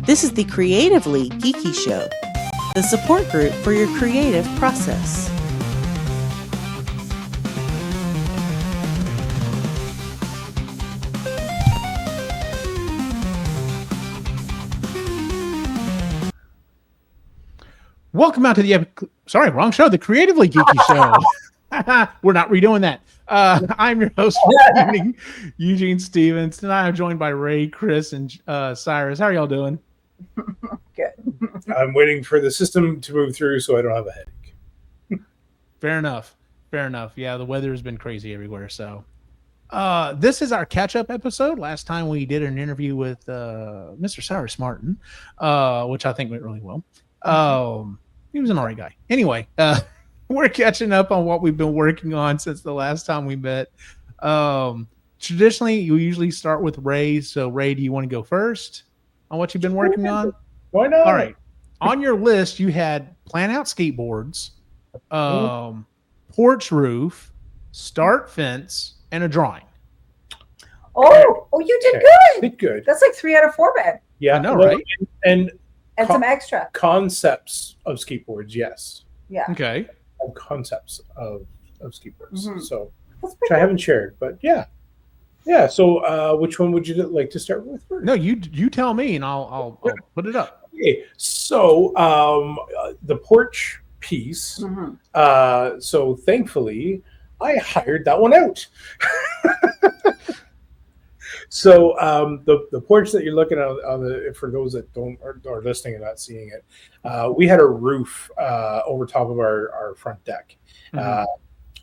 This is the Creatively Geeky Show, the support group for your creative process. Welcome out to the wrong show, the Creatively Geeky Show. We're not redoing that. I'm your host for the evening, Eugene Stevens. Tonight I'm joined by Ray, Kris, and Cyrus. How are y'all doing? Good. I'm waiting for the system to move through so I don't have a headache. Fair enough. Yeah, the weather has been crazy everywhere. So this is our catch-up episode. Last time we did an interview with Mr. Cyrus Martin, which I think went really well. He was an alright guy. Anyway, we're catching up on what we've been working on since the last time we met. Traditionally, you usually start with Ray. So, Ray, do you want to go first on what you've been working on? Why not? All right. On your list, you had plan out skateboards, porch roof, start fence, and a drawing. Oh, you did good. Did good. That's like 3 out of 4, man. Yeah, I know, right? And some extra concepts of skateboards, yes. Yeah. Okay. Concepts of skateboards. Mm-hmm. So, which I haven't shared, but yeah. So, which one would you like to start with first? No, you tell me, and I'll put it up. Okay. So, the porch piece. Mm-hmm. So, thankfully, I hired that one out. So the porch that you're looking at, for those that are listening and not seeing it, we had a roof over top of our front deck. Mm-hmm.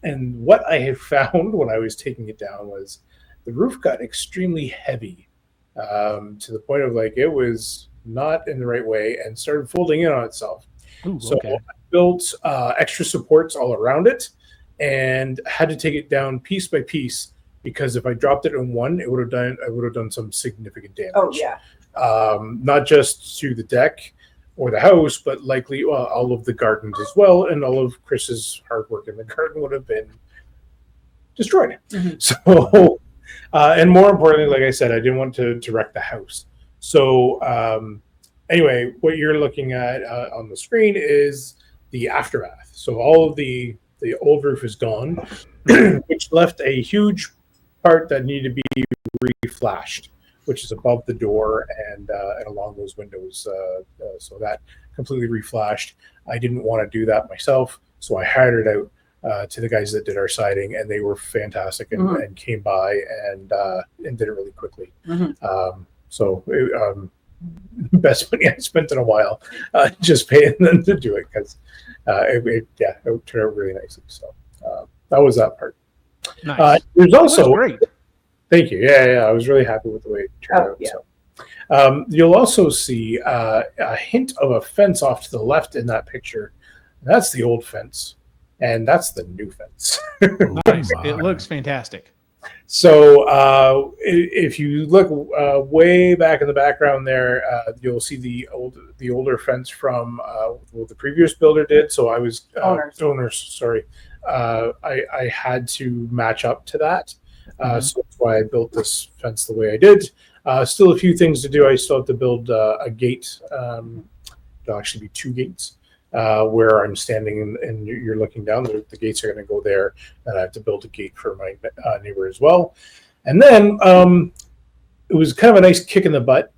And what I had found when I was taking it down was the roof got extremely heavy to the point of like it was not in the right way and started folding in on itself. Ooh, so okay. I built extra supports all around it and had to take it down piece by piece. Because if I dropped it in one, I would have done some significant damage. Oh yeah. Not just to the deck or the house, but likely all of the gardens as well, and all of Kris's hard work in the garden would have been destroyed. Mm-hmm. So, and more importantly, like I said, I didn't want to wreck the house. So, anyway, what you're looking at on the screen is the aftermath. So all of the old roof is gone, which left a huge part that needed to be reflashed, which is above the door and along those windows. So that completely reflashed. I didn't want to do that myself, so I hired it out to the guys that did our siding, and they were fantastic and came by and did it really quickly. Mm-hmm. Best money I spent in a while, just paying them to do it because it turned out really nicely. So that was that part. Nice. There's also great. Thank you. Yeah. I was really happy with the way it turned out. Yeah. So, you'll also see a hint of a fence off to the left in that picture. That's the old fence, and that's the new fence. Nice. It looks fantastic. So, if you look way back in the background there, you'll see the older fence from what the previous builder did. So I was owners. Sorry. I had to match up to that. So that's why I built this fence the way I did. Still a few things to do. I still have to build a gate. There'll actually be 2 gates where I'm standing and you're looking down. The gates are going to go there. And I have to build a gate for my neighbor as well. And then it was kind of a nice kick in the butt.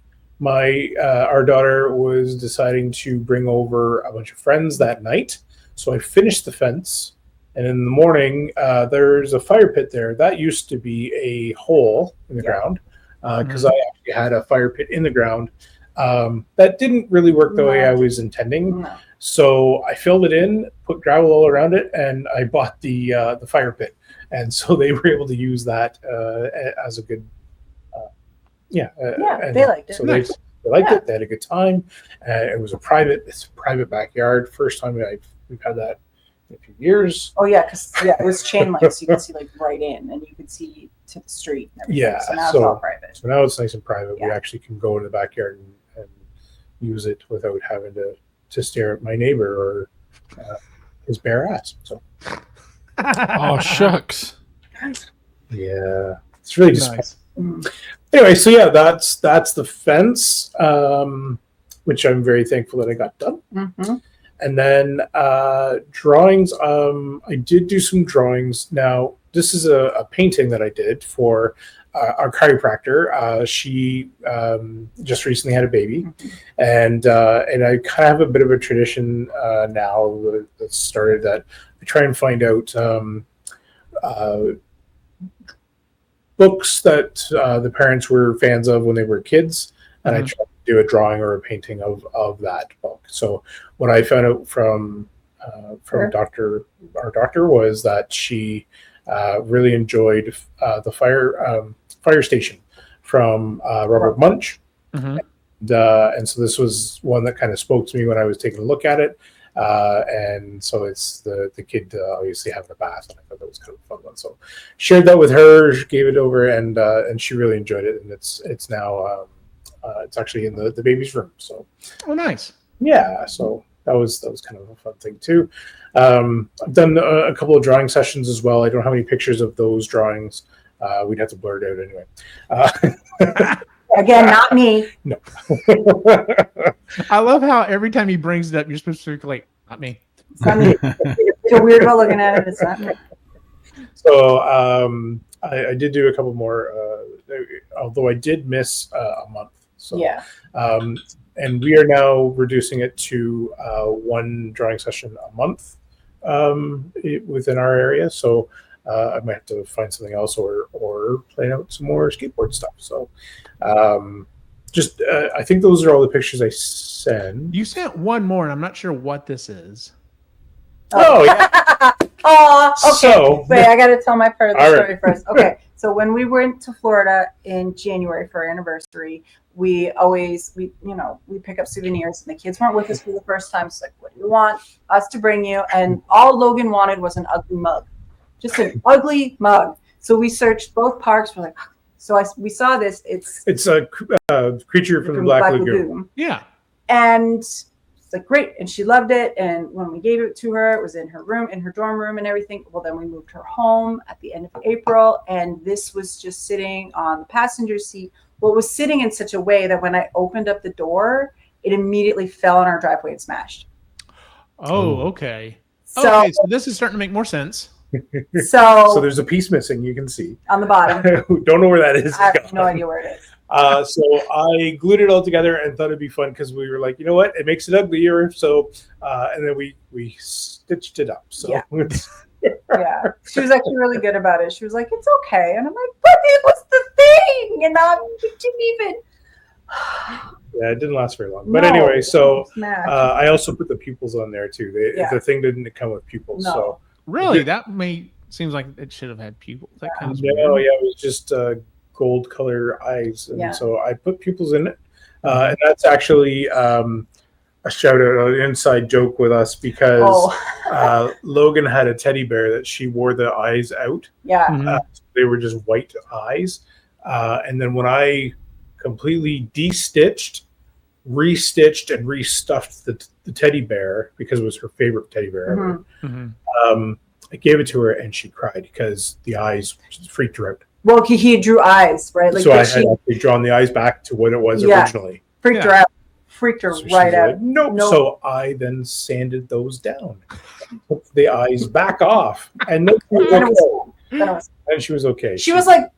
Our daughter was deciding to bring over a bunch of friends that night. So I finished the fence. And in the morning, there's a fire pit there. That used to be a hole in the ground because I actually had a fire pit in the ground. That didn't really work the way I was intending. No. So I filled it in, put gravel all around it, and I bought the fire pit. And so they were able to use that as a good, they liked it. So they liked it. They had a good time. It was a private backyard. First time we've had that in a few years. Oh yeah, because it was chain link, so you could see like right in, and you could see to the street. And everything. Yeah, so now it's all private. So now it's nice and private. Yeah. We actually can go in the backyard and use it without having to stare at my neighbor or his bare ass. So. Oh shucks. Yeah, it's really just nice. Anyway, so yeah, that's the fence. which I'm very thankful that I got done. Mm-hmm. And then drawings. I did do some drawings. Now, this is a painting that I did for our chiropractor. She just recently had a baby, and I kind of have a bit of a tradition now that started that I try and find out books that the parents were fans of when they were kids, and I try to do a drawing or a painting of that book. So what I found out from our doctor was that she really enjoyed the fire station from Robert Mulch. And so this was one that kind of spoke to me when I was taking a look at it. And so it's the kid obviously having a bath, and I thought that was kind of a fun one. So shared that with her, gave it over, and she really enjoyed it. And it's now it's actually in the baby's room. So nice. Yeah, so that was kind of a fun thing too. I've done a couple of drawing sessions as well. I don't have any pictures of those drawings. We'd have to blur it out anyway. Again, not me. No. I love how every time he brings it up, you're supposed to be like, not me. It's not me. You're weird about looking at it. It's not me. So I did do a couple more, although I did miss a month. So Yeah. and we are now reducing it to one drawing session a month within our area. So I might have to find something else or plan out some more skateboard stuff. So I think those are all the pictures I sent. You sent one more, and I'm not sure what this is. Oh, yeah. Oh, okay. So, wait, I got to tell my part of the all story first. Okay, so when we went to Florida in January for our anniversary, we pick up souvenirs, and the kids weren't with us for the first time. So like, what do you want us to bring you? And all Logan wanted was an ugly mug, just an ugly mug. So we searched both parks. We're like, we saw this. It's a creature from the Black Lagoon. Yeah. And it's like, great. And she loved it. And when we gave it to her, it was in her room, in her dorm room and everything. Well, then we moved her home at the end of April. And this was just sitting on the passenger seat. Well, it was sitting in such a way that when I opened up the door, it immediately fell on our driveway and smashed. Oh, okay. So This is starting to make more sense. So there's a piece missing. You can see on the bottom. Don't know where that is. I have no idea where it is. So I glued it all together and thought it'd be fun because we were like, you know what, it makes it uglier. So and then we stitched it up. So yeah, she was actually really good about it. She was like, it's okay, and I'm like, but it was the thing, and it didn't even. Yeah, it didn't last very long. But anyway, so I also put the pupils on there too. The thing didn't come with pupils. No. So Really, seems like it should have had pupils. That kind of it was just gold color eyes, and so I put pupils in it, and that's actually a shout out, an inside joke with us because Logan had a teddy bear that she wore the eyes out. Yeah, they were just white eyes, and then when I completely de-stitched, restitched, and restuffed the teddy bear because it was her favorite teddy bear ever. I gave it to her and she cried because the eyes just freaked her out. Well, he drew eyes, right? Like so I had actually drawn the eyes back to what it was originally. Freaked her out. Freaked her right out. Like, nope. So I then sanded those down, took the eyes back off, and then she was okay. She was like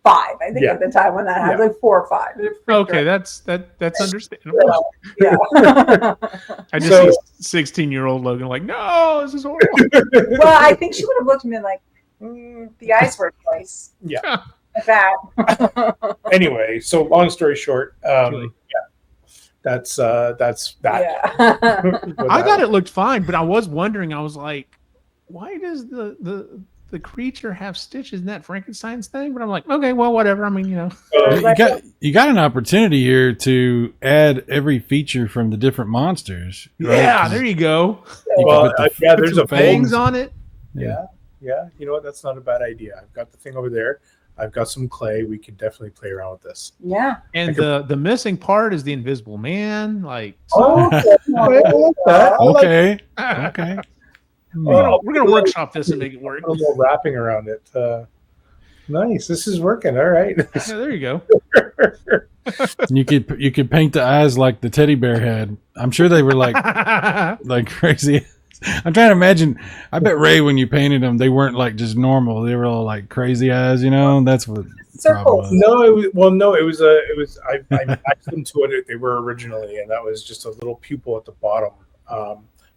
5, I think, at the time when that happened, like 4 or 5. Okay, that's understandable. Yeah. I just see 16-year-old Logan like, no, this is horrible. Well, I think she would have looked at me like, the eyes were twice. Yeah. Like that. Anyway, so long story short, that's that. Yeah. I thought it looked fine, but I was wondering. I was like, why does the creature have stitches in that Frankenstein's thing? But I'm like, okay, well, whatever. I mean, you got an opportunity here to add every feature from the different monsters. Right? Yeah, there you go. Well, there's a fangs on it. Yeah. You know what? That's not a bad idea. I've got the thing over there. I've got some clay. We can definitely play around with this. Yeah. And the missing part is the Invisible Man. Like, okay. Okay. We're gonna workshop this and make it work. A little wrapping around it. Nice. This is working. All right. Yeah, there you go. And you could paint the eyes like the teddy bear had. I'm sure they were like crazy. I'm trying to imagine. I bet Ray, when you painted them, they weren't like just normal. They were all like crazy eyes. That's what the problem was. No, it was. I matched them to what they were originally, and that was just a little pupil at the bottom,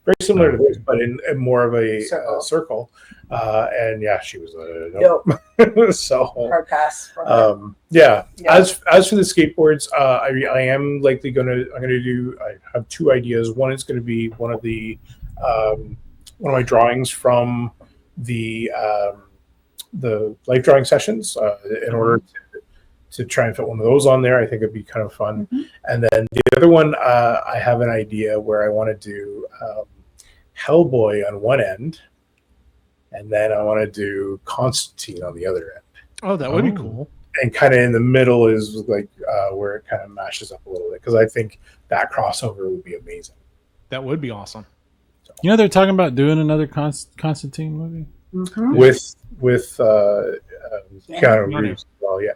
very similar to this, but in more of a circle. And yeah, she was a so hard pass. Yeah. As for the skateboards, I am likely I'm gonna do. I have two ideas. One is going to be one of my drawings from the life drawing sessions. In order to try and fit one of those on there, I think it'd be kind of fun. Mm-hmm. And then the other one, I have an idea where I want to do Hellboy on one end, and then I want to do Constantine on the other end. Oh, that would be cool. And kind of in the middle is like where it kind of mashes up a little bit, because I think that crossover would be amazing. That would be awesome. So. They're talking about doing another Constantine movie with Keanu Reeves. Well, yeah.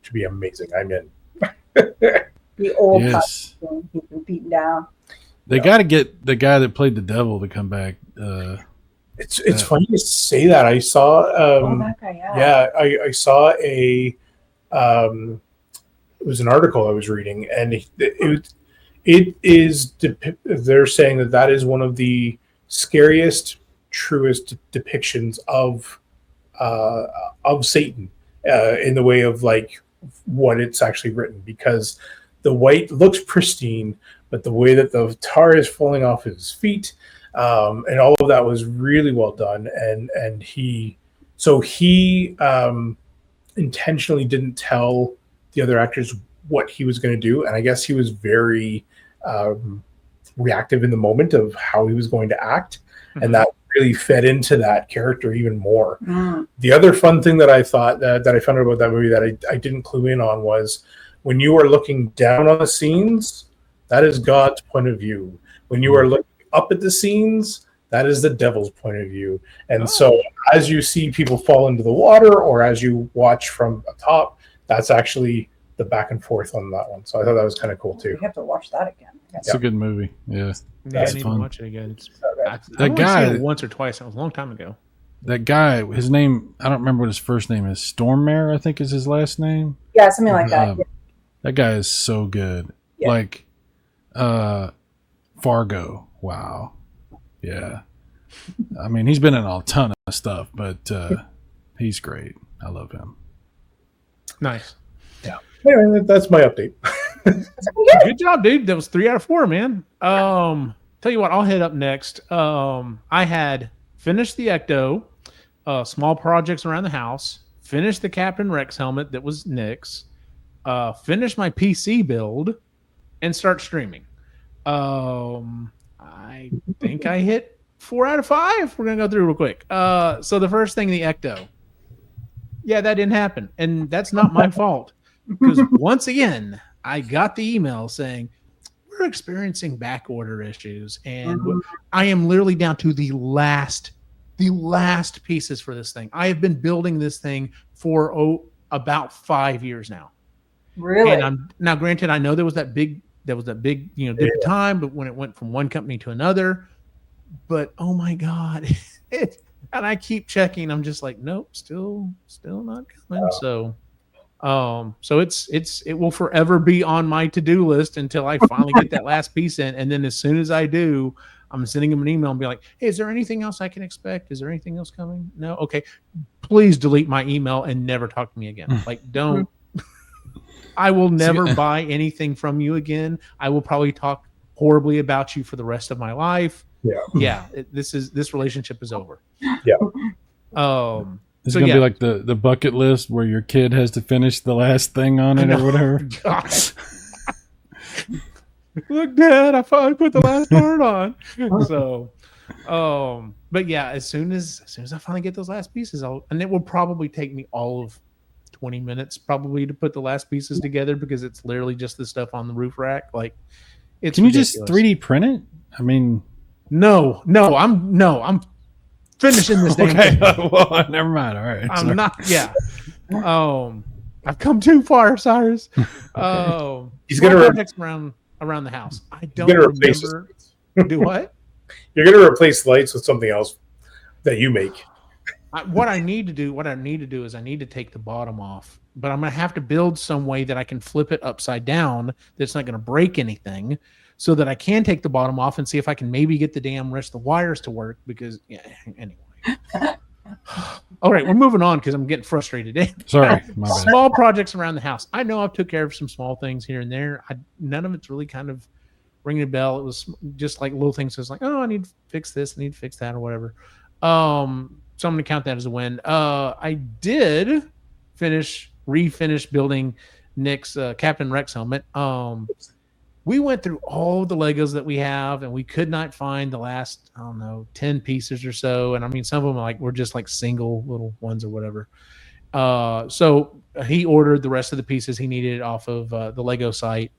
Should be amazing. I'm in. The old Constantine, he's been beaten down. They got to get the guy that played the devil to come back. It's funny to say that. I saw that guy, I saw it was an article I was reading, and it is they're saying that is one of the scariest, truest depictions of Satan in the way of like what it's actually written, because the white looks pristine, but the way that the tar is falling off his feet, and all of that was really well done. And he intentionally didn't tell the other actors what he was going to do, and I guess he was very reactive in the moment of how he was going to act, and that really fed into that character even more. The other fun thing that I thought that I found out about that movie that I didn't clue in on was when you are looking down on the scenes, that is God's point of view. When you are looking up at the scenes, that is the devil's point of view. And so as you see people fall into the water, or as you watch from atop, that's actually the back and forth on that one. So I thought that was kind of cool too. We have to watch that again. It's a good movie. Yeah, I need to watch it again. That guy, seen it once or twice. It was a long time ago. That guy, his name, I don't remember what his first name is. Stormmare, I think is his last name. Yeah, something like that. That guy is so good. Yeah. Like Fargo. Wow. Yeah. I mean, he's been in a ton of stuff, but he's great. I love him. Nice. Yeah. Anyway, that's my update. Good job, dude. That was 3 out of 4, man. Tell you what, I'll head up next. I had finished the Ecto, small projects around the house, finished the Captain Rex helmet that was Nick's, finished my PC build, and start streaming. I think I hit 4 out of 5. We're going to go through real quick. So the first thing, the Ecto. Yeah, that didn't happen. And that's not my fault. Because once again, I got the email saying, we're experiencing back order issues. And I am literally down to the last pieces for this thing. I have been building this thing for about 5 years now. Really? And now granted, I know there was that big, different time, but when it went from one company to another, but oh my God, and I keep checking. I'm just like, nope, still not coming. So it will forever be on my to-do list until I finally get that last piece in. And then as soon as I do, I'm sending him an email and be like, hey, is there anything else I can expect? Is there anything else coming? No. Okay. Please delete my email and never talk to me again. Like, don't, I will never buy anything from you again. I will probably talk horribly about you for the rest of my life. Yeah. This relationship is over. Yeah. It's gonna be like the bucket list where your kid has to finish the last thing on it or whatever. Look, Dad, I finally put the last part on. So, but yeah, as soon as I finally get those last pieces, and it will probably take me all of 20 minutes probably to put the last pieces together, because it's literally just the stuff on the roof rack. Like, it's Can you ridiculous. just 3D print it? I mean, no, I'm finishing this thing. Okay, well, never mind. All right, I'm not. Yeah. I've come too far, Cyrus. Okay. Oh, He's small gonna projects around the house. I don't gonna replace remember. Do what? You're gonna replace lights with something else that you make. What I need to do is I need to take the bottom off, but I'm gonna have to build some way that I can flip it upside down. That's not gonna break anything, so that I can take the bottom off and see if I can maybe get the damn rest of the wires to work. Because anyway. All right, we're moving on because I'm getting frustrated. Sorry, my bad. Small projects around the house. I know I've took care of some small things here and there. None of it's really kind of ringing a bell. It was just like little things. It's like, oh, I need to fix this, I need to fix that, or whatever. So I'm gonna count that as a win. I did refinish building Nick's Captain Rex helmet. We went through all the Legos that we have, and we could not find the last, 10 pieces or so. And I mean, some of them were just like single little ones or whatever. So he ordered the rest of the pieces he needed off of the Lego site.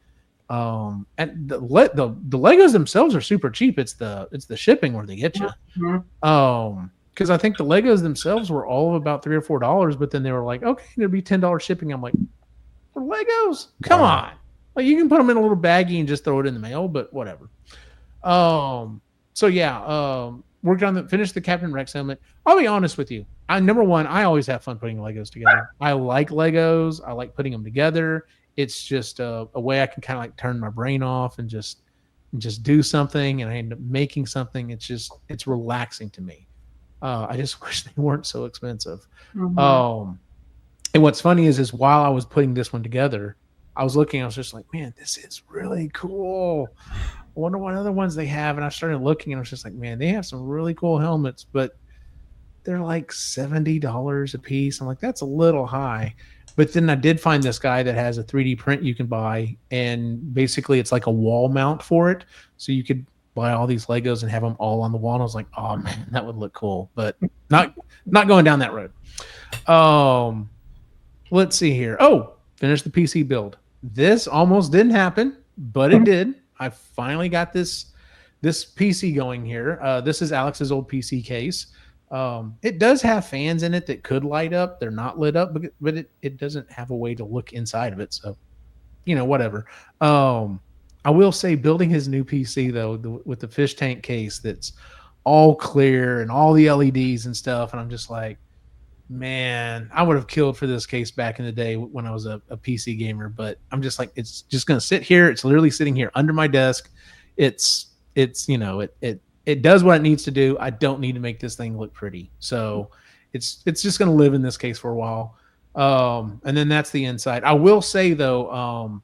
And the Legos themselves are super cheap. It's the shipping where they get you. Mhm. Because I think the Legos themselves were all about $3 or $4, but then they were like, okay, it'll be $10 shipping. I'm like, for Legos? Come on. Like, you can put them in a little baggie and just throw it in the mail, but whatever. So yeah, finished the Captain Rex helmet. I'll be honest with you. Number one, I always have fun putting Legos together. I like Legos. I like putting them together. It's just a way I can kind of like turn my brain off and just do something, and I end up making something. It's relaxing to me. I just wish they weren't so expensive. Mhm. And what's funny is while I was putting this one together, I was just like, man, this is really cool. I wonder what other ones they have. And I started looking, and I was just like, man, they have some really cool helmets, but they're like $70 a piece. I'm like, that's a little high. But then I did find this guy that has a 3D print you can buy, and basically it's like a wall mount for it. So you could buy all these Legos and have them all on the wall. And I was like, oh man, that would look cool, but not going down that road. Let's see here. Oh, finish the PC build. This almost didn't happen, but it did. I finally got this PC going here. This is Alex's old PC case. It does have fans in it that could light up. They're not lit up, but it doesn't have a way to look inside of it. So, whatever. I will say, building his new PC though, with the fish tank case that's all clear and all the LEDs and stuff, and I'm just like, man, I would have killed for this case back in the day when I was a PC gamer. But I'm just like, it's just gonna sit here. It's literally sitting here under my desk. It does what it needs to do. I don't need to make this thing look pretty. So it's just going to live in this case for a while. And then that's the inside. I will say though,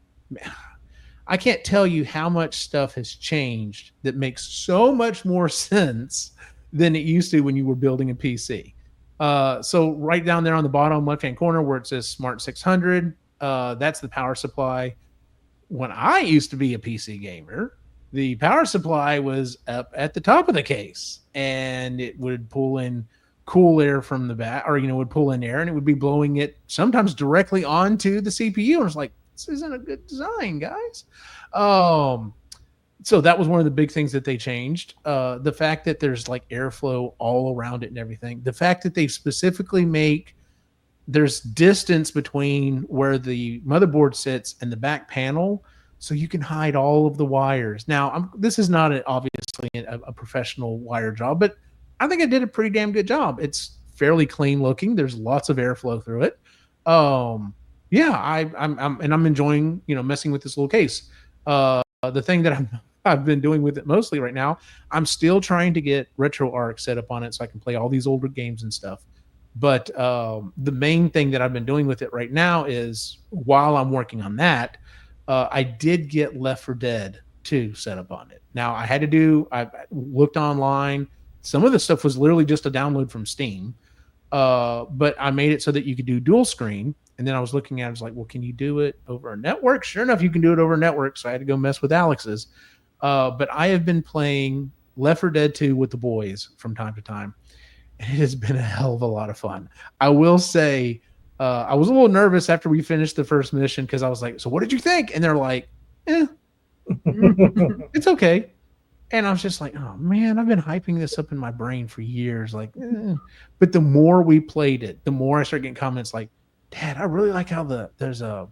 I can't tell you how much stuff has changed that makes so much more sense than it used to when you were building a PC. So right down there on the bottom left-hand corner where it says Smart 600, that's the power supply. When I used to be a PC gamer, the power supply was up at the top of the case, and it would pull in cool air from the back, or would pull in air, and it would be blowing it sometimes directly onto the CPU. And it's like, this isn't a good design, guys. So that was one of the big things that they changed. The fact that there's like airflow all around it and everything. The fact that they specifically there's distance between where the motherboard sits and the back panel, so you can hide all of the wires. Now, this is not obviously a professional wire job, but I think I did a pretty damn good job. It's fairly clean looking. There's lots of airflow through it. Yeah, I'm enjoying messing with this little case. The thing that I've been doing with it mostly right now, I'm still trying to get RetroArch set up on it so I can play all these older games and stuff. But the main thing that I've been doing with it right now is, while I'm working on that, I did get Left 4 Dead 2 set up on it. Now I looked online. Some of the stuff was literally just a download from Steam. But I made it so that you could do dual screen. And then I was looking at it, I was like, well, can you do it over a network? Sure enough, you can do it over a network. So I had to go mess with Alex's. But I have been playing Left 4 Dead 2 with the boys from time to time. And it has been a hell of a lot of fun. I will say, I was a little nervous after we finished the first mission, because I was like, so what did you think? And they're like, it's okay. And I was just like, oh man, I've been hyping this up in my brain for years. Like, But the more we played it, the more I started getting comments like, Dad, I really like how there's the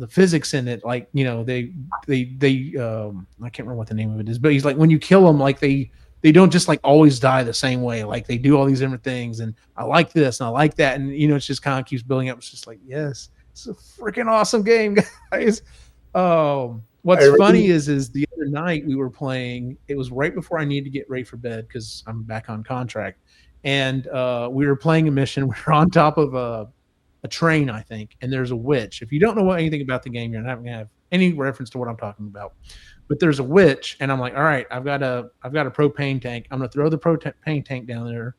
physics in it. Like, you know, they I can't remember what the name of it is, but he's like, when you kill them, like they don't just like always die the same way. Like they do all these different things, and I like this and I like that, and you know, it's just kind of keeps building up. It's just like, yes, it's a freaking awesome game, guys. What's funny is the other night we were playing. It was right before I needed to get ready for bed because I'm back on contract, and we were playing a mission. We were on top of a train, I think, and there's a witch. If you don't know anything about the game, you're not going to have any reference to what I'm talking about. But there's a witch, and I'm like, all right, I've got a propane tank. I'm going to throw the propane tank down there.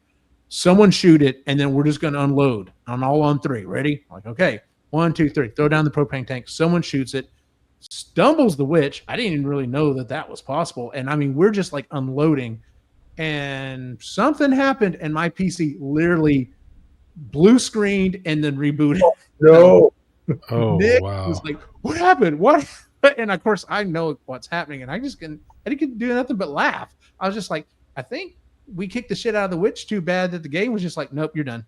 Someone shoot it, and then we're just going to unload. I'm all on 3. Ready? I'm like, okay, 1, 2, 3. Throw down the propane tank. Someone shoots it. Stumbles the witch. I didn't even really know that was possible. And I mean, we're just like unloading, and something happened, and my PC literally blue screened and then rebooted. No. Oh, Nick wow. was like, what happened? What? And of course, I know what's happening, and I didn't do nothing but laugh. I was just like, I think we kicked the shit out of the witch too bad that the game was just like, nope, you're done.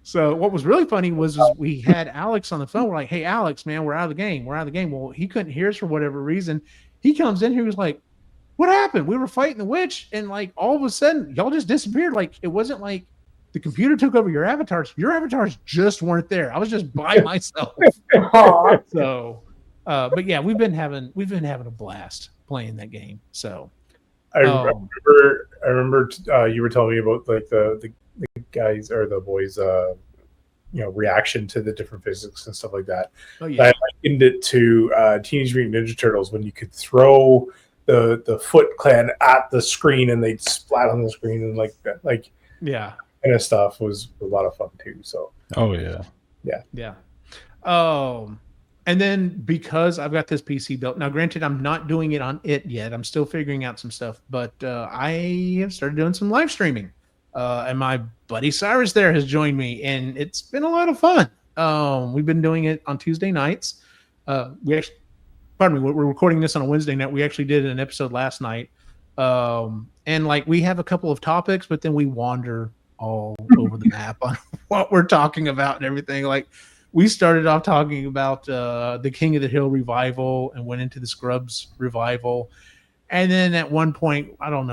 So what was really funny was we had Alex on the phone. We're like, hey, Alex, man, we're out of the game. We're out of the game. Well, he couldn't hear us for whatever reason. He comes in here, he was like, what happened? We were fighting the witch, and like all of a sudden, y'all just disappeared. Like it wasn't like the computer took over your avatars. Your avatars just weren't there. I was just by myself. So, but yeah, we've been having a blast playing that game. So, I remember you were telling me about like the guys or the boys, reaction to the different physics and stuff like that. oh yeah, I likened it to Teenage Mutant Ninja Turtles when you could throw the Foot Clan at the screen and they'd splat on the screen, and like yeah, kind of stuff was a lot of fun too. So Oh yeah. yeah. And then because I've got this PC built now, granted, I'm not doing it on it yet. I'm still figuring out some stuff, but I have started doing some live streaming. And my buddy Cyrus there has joined me, and it's been a lot of fun. We've been doing it on Tuesday nights. We're recording this on a Wednesday night. We actually did an episode last night. And like we have a couple of topics, but then we wander all over the map on what we're talking about and everything. Like we started off talking about the King of the Hill revival and went into the Scrubs revival. And then at one point, I don't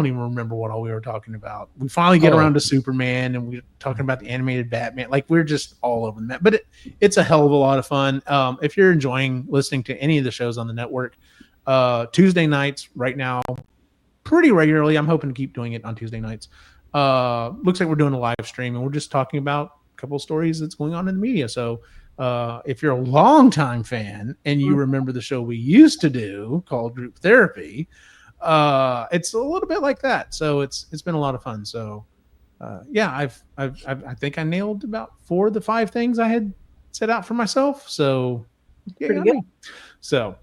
even remember what all we were talking about. We finally get around to Superman, and we're talking about the animated Batman. Like we're just all over the map, but it's a hell of a lot of fun. If you're enjoying listening to any of the shows on the network, Tuesday nights right now, pretty regularly. I'm hoping to keep doing it on Tuesday nights. Looks like we're doing a live stream, and we're just talking about a couple of stories that's going on in the media. So if you're a longtime fan and you remember the show we used to do called Group Therapy, it's a little bit like that. So it's been a lot of fun. So yeah, I think I nailed about 4 of the 5 things I had set out for myself. So yeah, Pretty good. So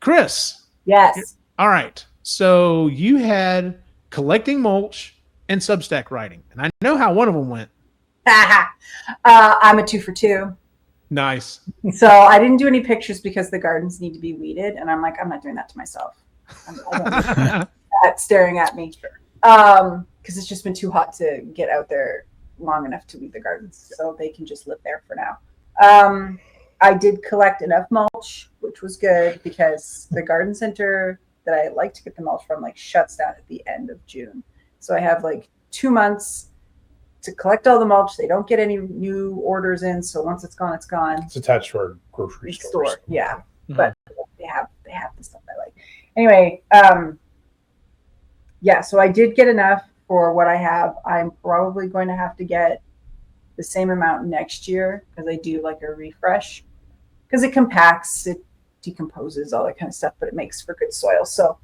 Kris. Yes. All right. So you had collecting mulch and Substack writing, and I know how one of them went. I'm a 2 for 2. Nice. So I didn't do any pictures because the gardens need to be weeded, and I'm like, I'm not doing that to myself. I don't need that staring at me, because it's just been too hot to get out there long enough to weed the gardens, so they can just live there for now. I did collect enough mulch, which was good because the garden center that I like to get the mulch from like shuts down at the end of June, so I have like 2 months to collect all the mulch. They don't get any new orders in, so once it's gone, it's gone. it's attached to our grocery store. Yeah, Mhm. but they have the stuff I like. Anyway, yeah. So I did get enough for what I have. I'm probably going to have to get the same amount next year because I do like a refresh because it compacts, it decomposes, all that kind of stuff, but it makes for good soil. So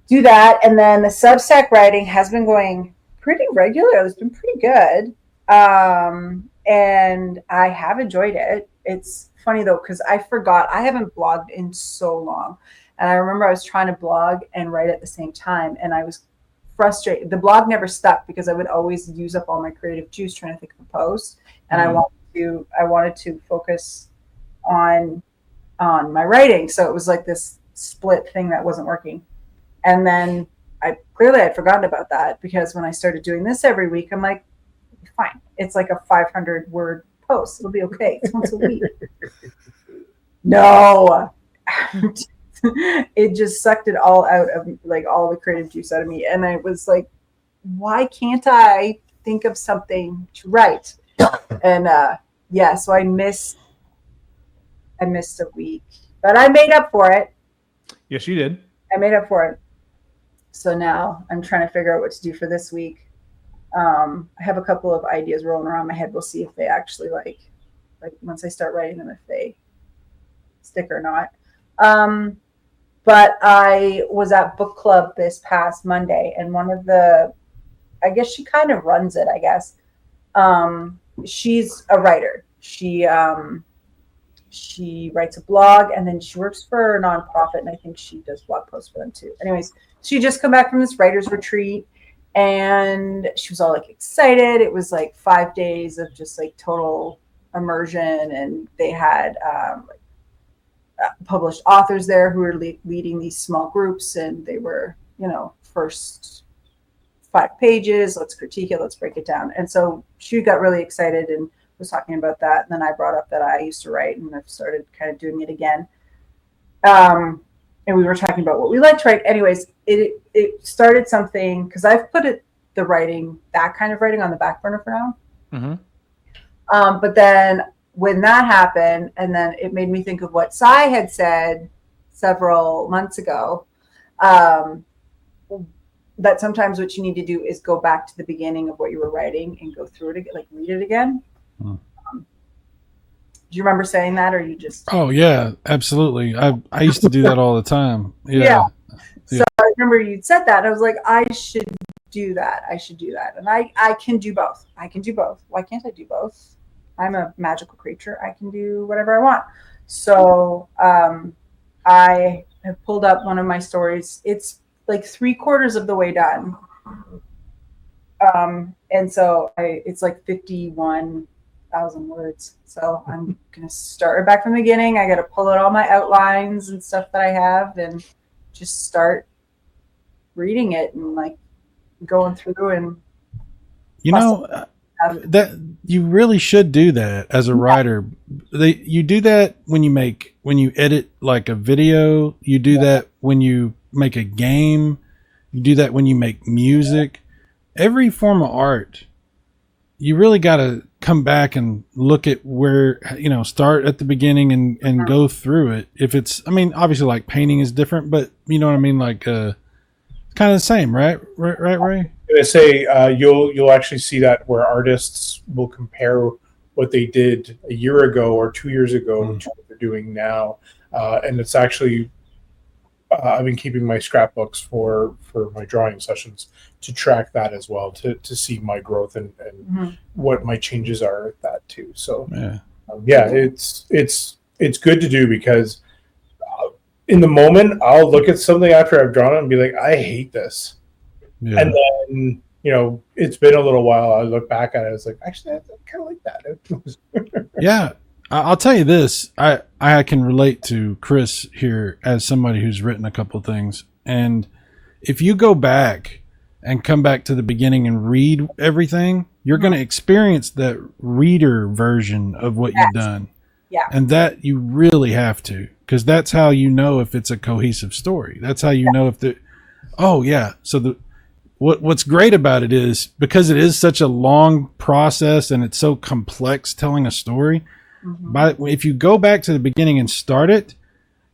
do that, and then the Substack writing has been going pretty regular. It's been pretty good. And I have enjoyed it. It's funny though, because I forgot I haven't blogged in so long. And I remember I was trying to blog and write at the same time, and I was frustrated. The blog never stuck because I would always use up all my creative juice trying to think of a post. And I wanted to focus on my writing. So it was like this split thing that wasn't working. And then I'd forgotten about that because when I started doing this every week, I'm like, be fine. It's like a 500 word post. It'll be okay. It's once a week. No. It just sucked it all out of like all the creative juice out of me. And I was like, why can't I think of something to write? And so I missed a week, but I made up for it. Yes, you did. I made up for it. So now I'm trying to figure out what to do for this week. I have a couple of ideas rolling around my head. We'll see if they actually like once I start writing them, if they stick or not. But I was at book club this past Monday, and one of the, I guess she kind of runs it, I guess. She's a writer. She writes a blog, and then she works for a nonprofit, and I think she does blog posts for them too. Anyways, she just come back from this writer's retreat, and she was all like excited. It was like 5 days of just like total immersion, and they had published authors there who were leading these small groups, and they were, first 5 pages, let's critique it, let's break it down. And so she got really excited and was talking about that. And then I brought up that I used to write, and I've started kind of doing it again. And we were talking about what we like to write. Anyways, it started something, because I've put that kind of writing on the back burner for now. Mm-hmm. But then when that happened, and then it made me think of what Sai had said several months ago, that sometimes what you need to do is go back to the beginning of what you were writing and go through it again, like read it again. Do you remember saying that, or you just? Oh yeah, absolutely. I used to do that all the time. Yeah. So I remember you said that, and I was like, I should do that. And I can do both. Why can't I do both? I'm a magical creature. I can do whatever I want. So I have pulled up one of my stories. It's like 3/4 of the way done. And so it's like 51,000 words. So I'm going to start it back from the beginning. I got to pull out all my outlines and stuff that I have and just start reading it and like going through and that you really should do that as a writer. You do that when you edit like a video, you do that when you make a game, you do that when you make music. Every form of art, you really got to come back and look at where, start at the beginning and go through it. If it's, obviously like painting is different, but you know what I mean? Like, kind of the same, right? Right, Ray? I'm going to say you'll actually see that where artists will compare what they did a year ago or 2 years ago to what they're doing now. And it's actually, I've been keeping my scrapbooks for my drawing sessions to track that as well, to see my growth and what my changes are at that too. So it's good to do, because in the moment I'll look at something after I've drawn it and be like, I hate this. Yeah. And then, it's been a little while. I look back at it. It's like, actually, I kind of like that. Yeah. I'll tell you this. I can relate to Kris here as somebody who's written a couple things. And if you go back and come back to the beginning and read everything, you're going to experience that reader version of what you've done. Yeah. And that you really have to, because that's how you know if it's a cohesive story. That's how you know if so what's great about it is, because it is such a long process and it's so complex telling a story, if you go back to the beginning and start it,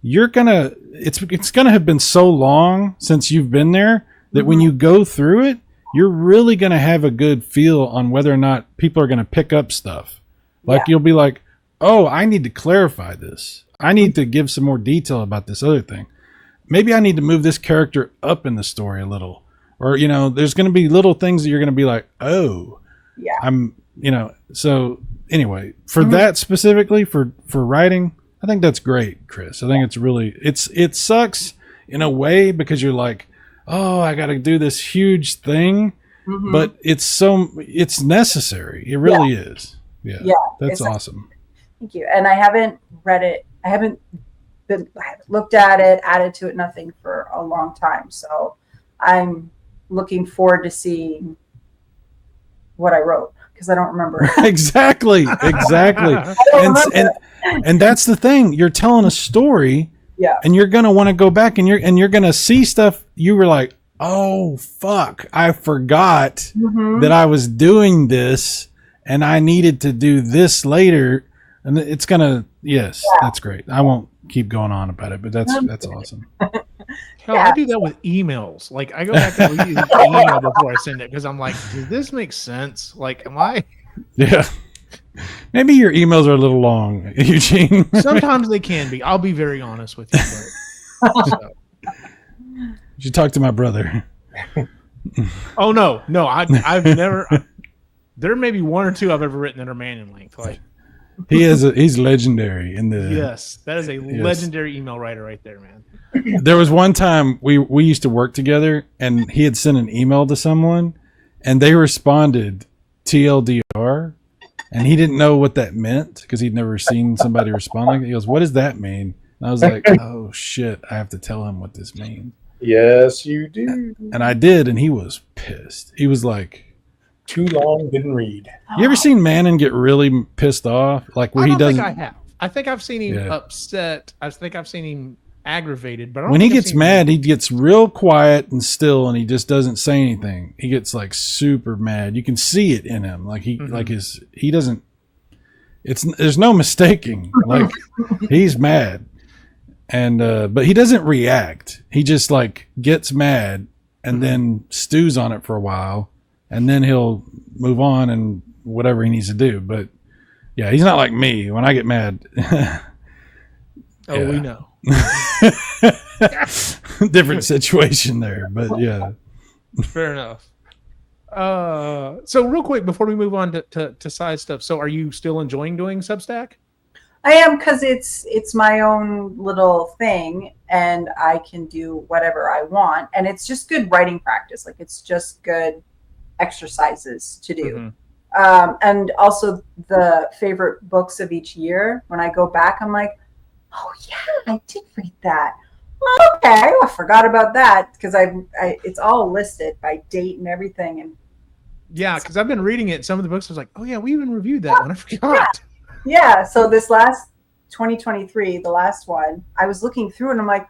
it's gonna have been so long since you've been there that when you go through it, you're really gonna have a good feel on whether or not people are gonna pick up stuff. Like you'll be like, oh, I need to clarify this. I need to give some more detail about this other thing. Maybe I need to move this character up in the story a little. Or, there's going to be little things that you're going to be like, oh, so anyway, for that specifically, for writing, I think that's great, Kris. I think it's really, it sucks in a way, because you're like, oh, I got to do this huge thing, but it's necessary. It really is. Yeah. That's awesome. Thank you. And I haven't read it. I haven't looked at it, added to it, nothing for a long time. So I'm looking forward to seeing what I wrote, because I don't remember. Exactly. And that's the thing. You're telling a story, Yeah. and you're gonna want to go back, and you're gonna see stuff you were like, oh fuck, I forgot that I was doing this, and I needed to do this later, and it's gonna that's great. I won't keep going on about it, but that's awesome. Hell, I do that with emails. Like, I go back and read the email before I send it because I'm like, does this make sense? Like, am I? Yeah. Maybe your emails are a little long, Eugene. Sometimes they can be. I'll be very honest with you. But, You should talk to my brother. oh no, I've never. There may be one or two I've ever written that are man in length. Like, he's legendary in the. Yes, that is a legendary email writer right there, man. There was one time we used to work together, and he had sent an email to someone, and they responded TLDR, and he didn't know what that meant because he'd never seen somebody respond like that. He goes, "What does that mean?" And I was like, "Oh shit, I have to tell him what this means." Yes, you do. And I did, and he was pissed. He was like, "Too long, didn't read." You ever seen Mannon get really pissed off, like where he doesn't? I have. I think I've seen him upset. I think I've seen him aggravated, but when he gets mad, he gets real quiet and still, and he just doesn't say anything. He gets like super mad. You can see it in him. Like he doesn't. There's no mistaking. Like he's mad, and but he doesn't react. He just like gets mad and then stews on it for a while, and then he'll move on and whatever he needs to do. But yeah, he's not like me. When I get mad, we know. Different situation there, but yeah. Fair enough. So real quick before we move on to side stuff, so are you still enjoying doing Substack? I am, because it's my own little thing, and I can do whatever I want, and it's just good writing practice. Like, it's just good exercises to do. And also the favorite books of each year. When I go back, I'm like, oh yeah, I did read that. Okay, I forgot about that, because I it's all listed by date and everything. And yeah, because I've been reading it. Some of the books I was like, oh yeah, we even reviewed that one. I forgot. Yeah. So this last 2023, the last one, I was looking through and I'm like,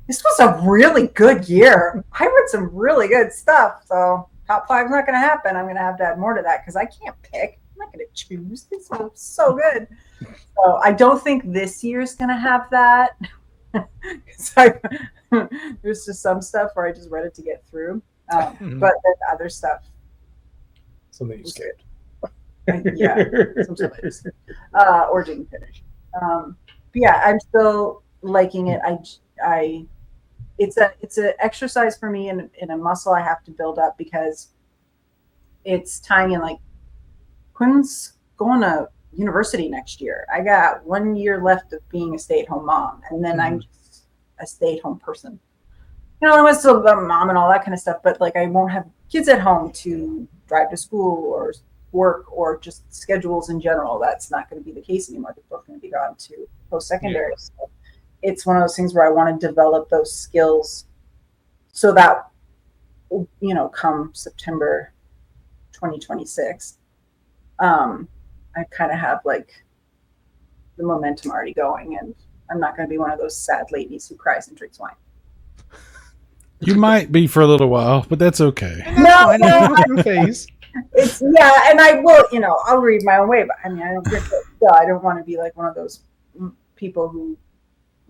this was a really good year. I read some really good stuff. So top 5 is not going to happen. I'm going to add more to that because I can't pick. I'm not going to choose. This was so good. So I don't think this year's going to have that. There's just some stuff where I just read it to get through. But then other stuff. Something you skipped. Yeah, some stuff I just, or didn't finish. But yeah, I'm still liking it. It's an exercise for me and a muscle I have to build up, because it's tying in, like, Quinn's going to university next year. I got 1 year left of being a stay-at-home mom, and then I'm just a stay-at-home person. You know, I was still a mom and all that kind of stuff, but like I won't have kids at home to drive to school or work or just schedules in general. That's not going to be the case anymore. They're both going to be gone to post-secondary. Yeah. So it's one of those things where I want to develop those skills so that, you know, come September 2026, I kind of have like the momentum already going, and I'm not going to be one of those sad ladies who cries and drinks wine. You might be for a little while, but that's okay. No, it's and I will, you know, I'll read my own way, but I mean, I don't drink it. So I don't want to be like one of those people who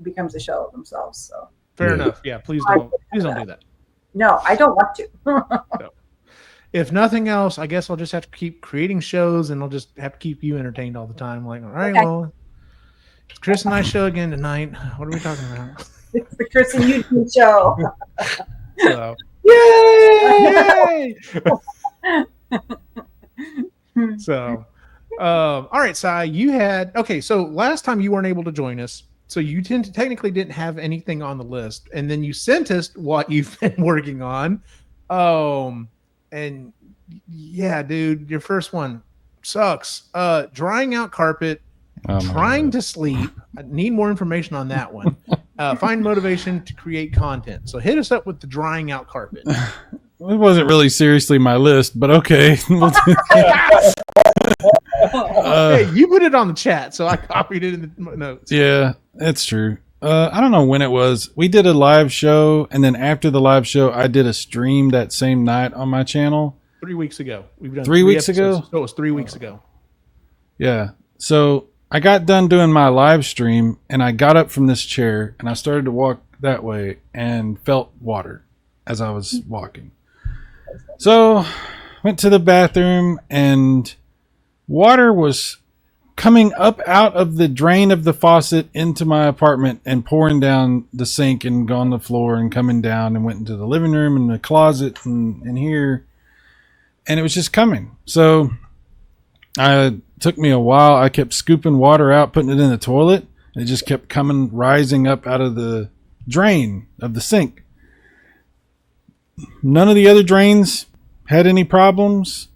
becomes a shell of themselves. So fair enough. Yeah, please don't do that. No, I don't want to. So, if nothing else, I guess I'll just have to keep creating shows, and I'll just have to keep you entertained all the time. Like, all right, well, it's Kris and I show again tonight. What are we talking about? It's the Kris and Eugene show. So, yay! So, all right, Sai, you had so last time you weren't able to join us, so you technically didn't have anything on the list, and then you sent us what you've been working on. And yeah, dude, your first one sucks. Drying out carpet, trying to sleep. I need more information on that one. Find motivation to create content. So hit us up with the drying out carpet. wasn't really seriously my list, but okay. Hey, you put it on the chat, so I copied it in the notes. Yeah, that's true. I don't know when it was. We did a live show, and then after the live show, I did a stream that same night on my channel. 3 weeks ago. We've done 3 weeks ago? So it was 3 weeks ago. Yeah. So I got done doing my live stream, and I got up from this chair, and I started to walk that way and felt water as I was walking. So went to the bathroom, and water was coming up out of the drain of the faucet into my apartment and pouring down the sink and on the floor and coming down, and went into the living room and the closet and here. And it was just coming. So it took me a while. I kept scooping water out, putting it in the toilet. And it just kept coming, rising up out of the drain of the sink. None of the other drains had any problems.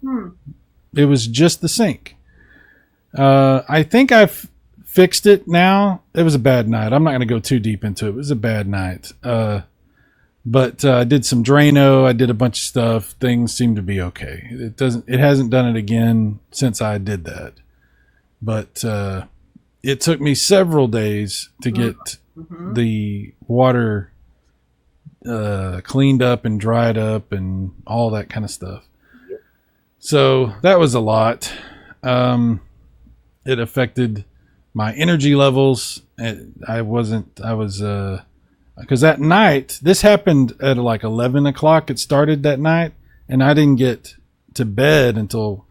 It was just the sink. I think I've fixed it now. It was a bad night. I'm not going to go too deep into it. It was a bad night. But I did some Drano. I did a bunch of stuff. Things seem to be okay. It hasn't done it again since I did that. But it took me several days to get the water cleaned up and dried up and all that kind of stuff. So that was a lot. It affected my energy levels. Because that night, this happened at like 11 o'clock. It started that night, and I didn't get to bed until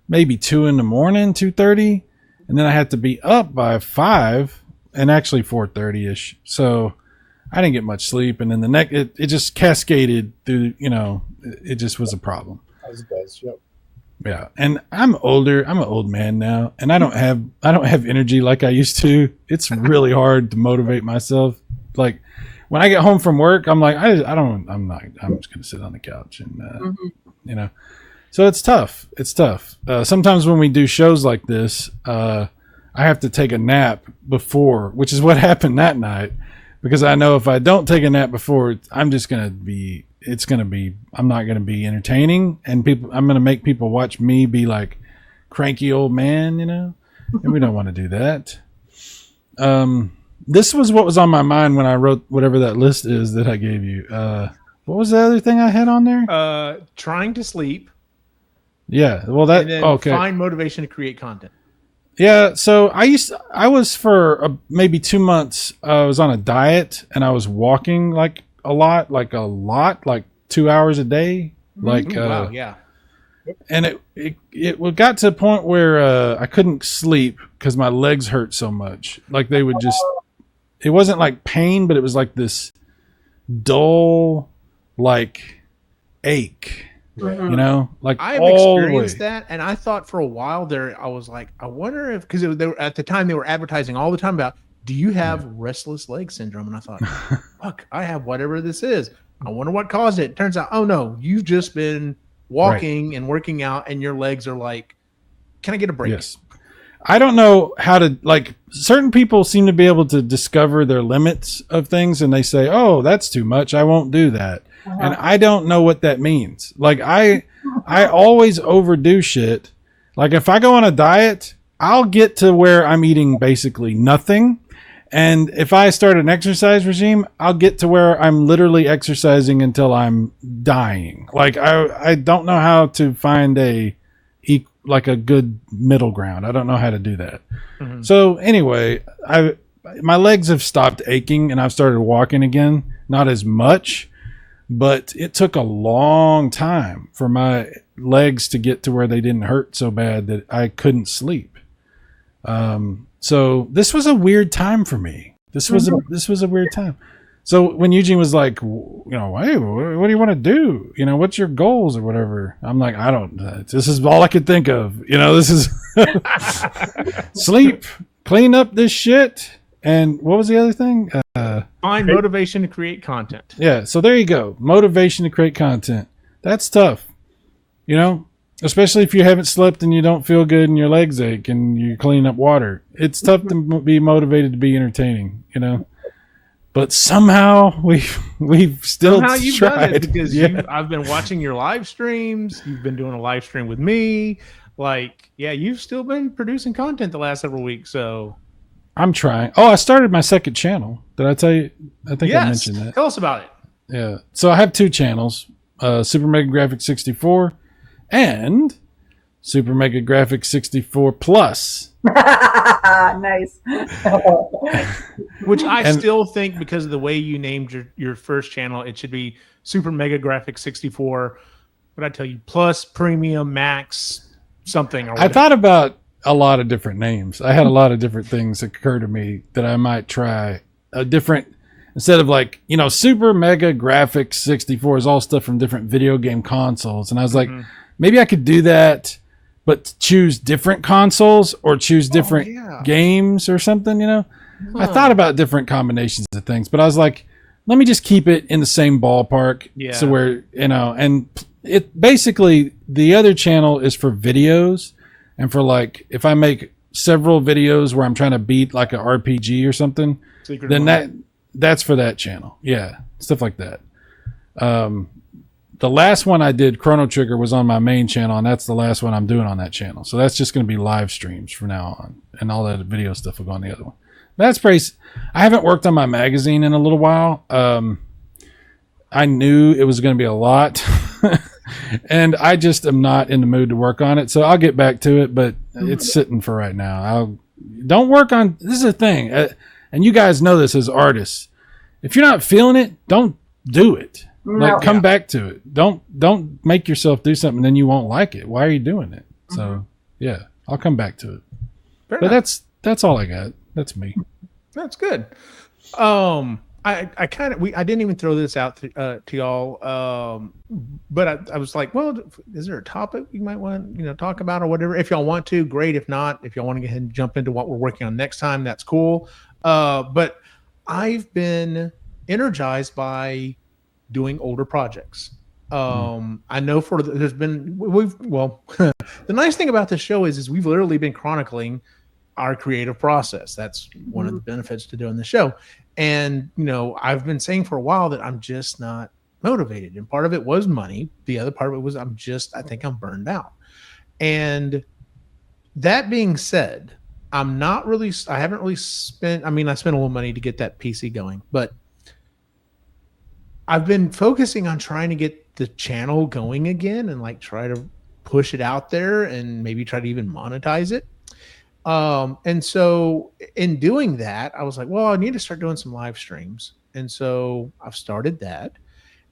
maybe 2 in the morning, 2:30. And then I had to be up by 5 and actually 4:30 ish. So I didn't get much sleep. And then it just cascaded through, it just was a problem. As it does, yep. Yeah, and I'm older. I'm an old man now, and I don't have energy like I used to. It's really hard to motivate myself. Like when I get home from work, I'm like, I'm just gonna sit on the couch and So it's tough. It's tough. Sometimes when we do shows like this, I have to take a nap before, which is what happened that night, because I know if I don't take a nap before, I'm not going to be entertaining, and I'm going to make people watch me be like cranky old man, and we don't want to do that. This was what was on my mind when I wrote whatever that list is that I gave you. What was the other thing I had on there? Trying to sleep. Yeah. Well, okay. Find motivation to create content. Yeah. So I was for maybe 2 months, I was on a diet, and I was walking like 2 hours a day. Wow, yeah. And it got to a point where I couldn't sleep because my legs hurt so much. Like they would just, it wasn't like pain, but it was like this dull, like ache, like I've experienced that. And I thought for a while there, I was like, I wonder if, because at the time they were advertising all the time about, do you have restless leg syndrome? And I thought, fuck, I have whatever this is. I wonder what caused it. Turns out, oh no, you've just been walking and working out, and your legs are like, can I get a break? Yes. I don't know how to, like, certain people seem to be able to discover their limits of things, and they say, oh, that's too much, I won't do that. And I don't know what that means. Like I always overdo shit. Like if I go on a diet, I'll get to where I'm eating basically nothing. And if I start an exercise regime, I'll get to where I'm literally exercising until I'm dying. Like I don't know how to find a good middle ground. I don't know how to do that. Mm-hmm. So anyway, my legs have stopped aching, and I've started walking again. Not as much, but it took a long time for my legs to get to where they didn't hurt so bad that I couldn't sleep. So this was a weird time for me. This was a weird time. So when Eugene was like, hey, what do you want to do? What's your goals or whatever? I'm like, I don't, this is all I could think of. This is sleep, clean up this shit. And what was the other thing? Find motivation to create content. Yeah. So there you go. Motivation to create content. That's tough. Especially if you haven't slept and you don't feel good and your legs ache and you clean up water. It's tough to be motivated to be entertaining, but somehow we've still Somehow you've tried. done it because Yeah. I've been watching your live streams. You've been doing a live stream with me. Like, yeah, you've still been producing content the last several weeks. So I'm trying. Oh, I started my second channel. Did I tell you? I think I yes, mentioned that. tell us about it. Yeah. So I have two channels, Super Mega Graphics 64 and Super Mega Graphics 64 Plus. Nice. Which I And- still think, because of the way you named your first channel, it should be Super Mega Graphics 64. But I tell you, Plus, Premium, Max, something. Or I whatever. thought about a lot of different names. I had a lot of different things occur to me that I might try a different, instead of like, Super Mega Graphics 64 is all stuff from different video game consoles. And I was like, maybe I could do that, but choose different consoles or choose different games or something, I thought about different combinations of things, but I was like, let me just keep it in the same ballpark. Yeah. So where, and it basically, the other channel is for videos and for like, if I make several videos where I'm trying to beat like an RPG or something, Secret then that's for that channel. Yeah. Stuff like that. The last one I did, Chrono Trigger, was on my main channel, and that's the last one I'm doing on that channel. So that's just going to be live streams from now on, and all that video stuff will go on the other one. That's pretty. I haven't worked on my magazine in a little while. I knew it was going to be a lot, and I just am not in the mood to work on it. So I'll get back to it, but it's sitting for right now. Don't work on. This is a thing, and you guys know this as artists. If you're not feeling it, don't do it. Like, come back to it. Don't make yourself do something then you won't like it. Why are you doing it? So yeah, I'll come back to it. Fair But enough. that's all I got. That's me. That's good. I kind of I didn't even throw this out to y'all. But I was like, well, is there a topic you might want talk about or whatever? If y'all want to, great. If not, if y'all want to go ahead and jump into what we're working on next time, that's cool. But I've been energized by doing older projects. I know there's been the nice thing about this show is we've literally been chronicling our creative process. That's one of the benefits to doing the show. And I've been saying for a while that I'm just not motivated, and part of it was money. The other part of it was I think I'm burned out. And that being said, I haven't really spent, I spent a little money to get that PC going, but I've been focusing on trying to get the channel going again and like try to push it out there and maybe try to even monetize it. And so in doing that, I was like, well, I need to start doing some live streams. And so I've started that,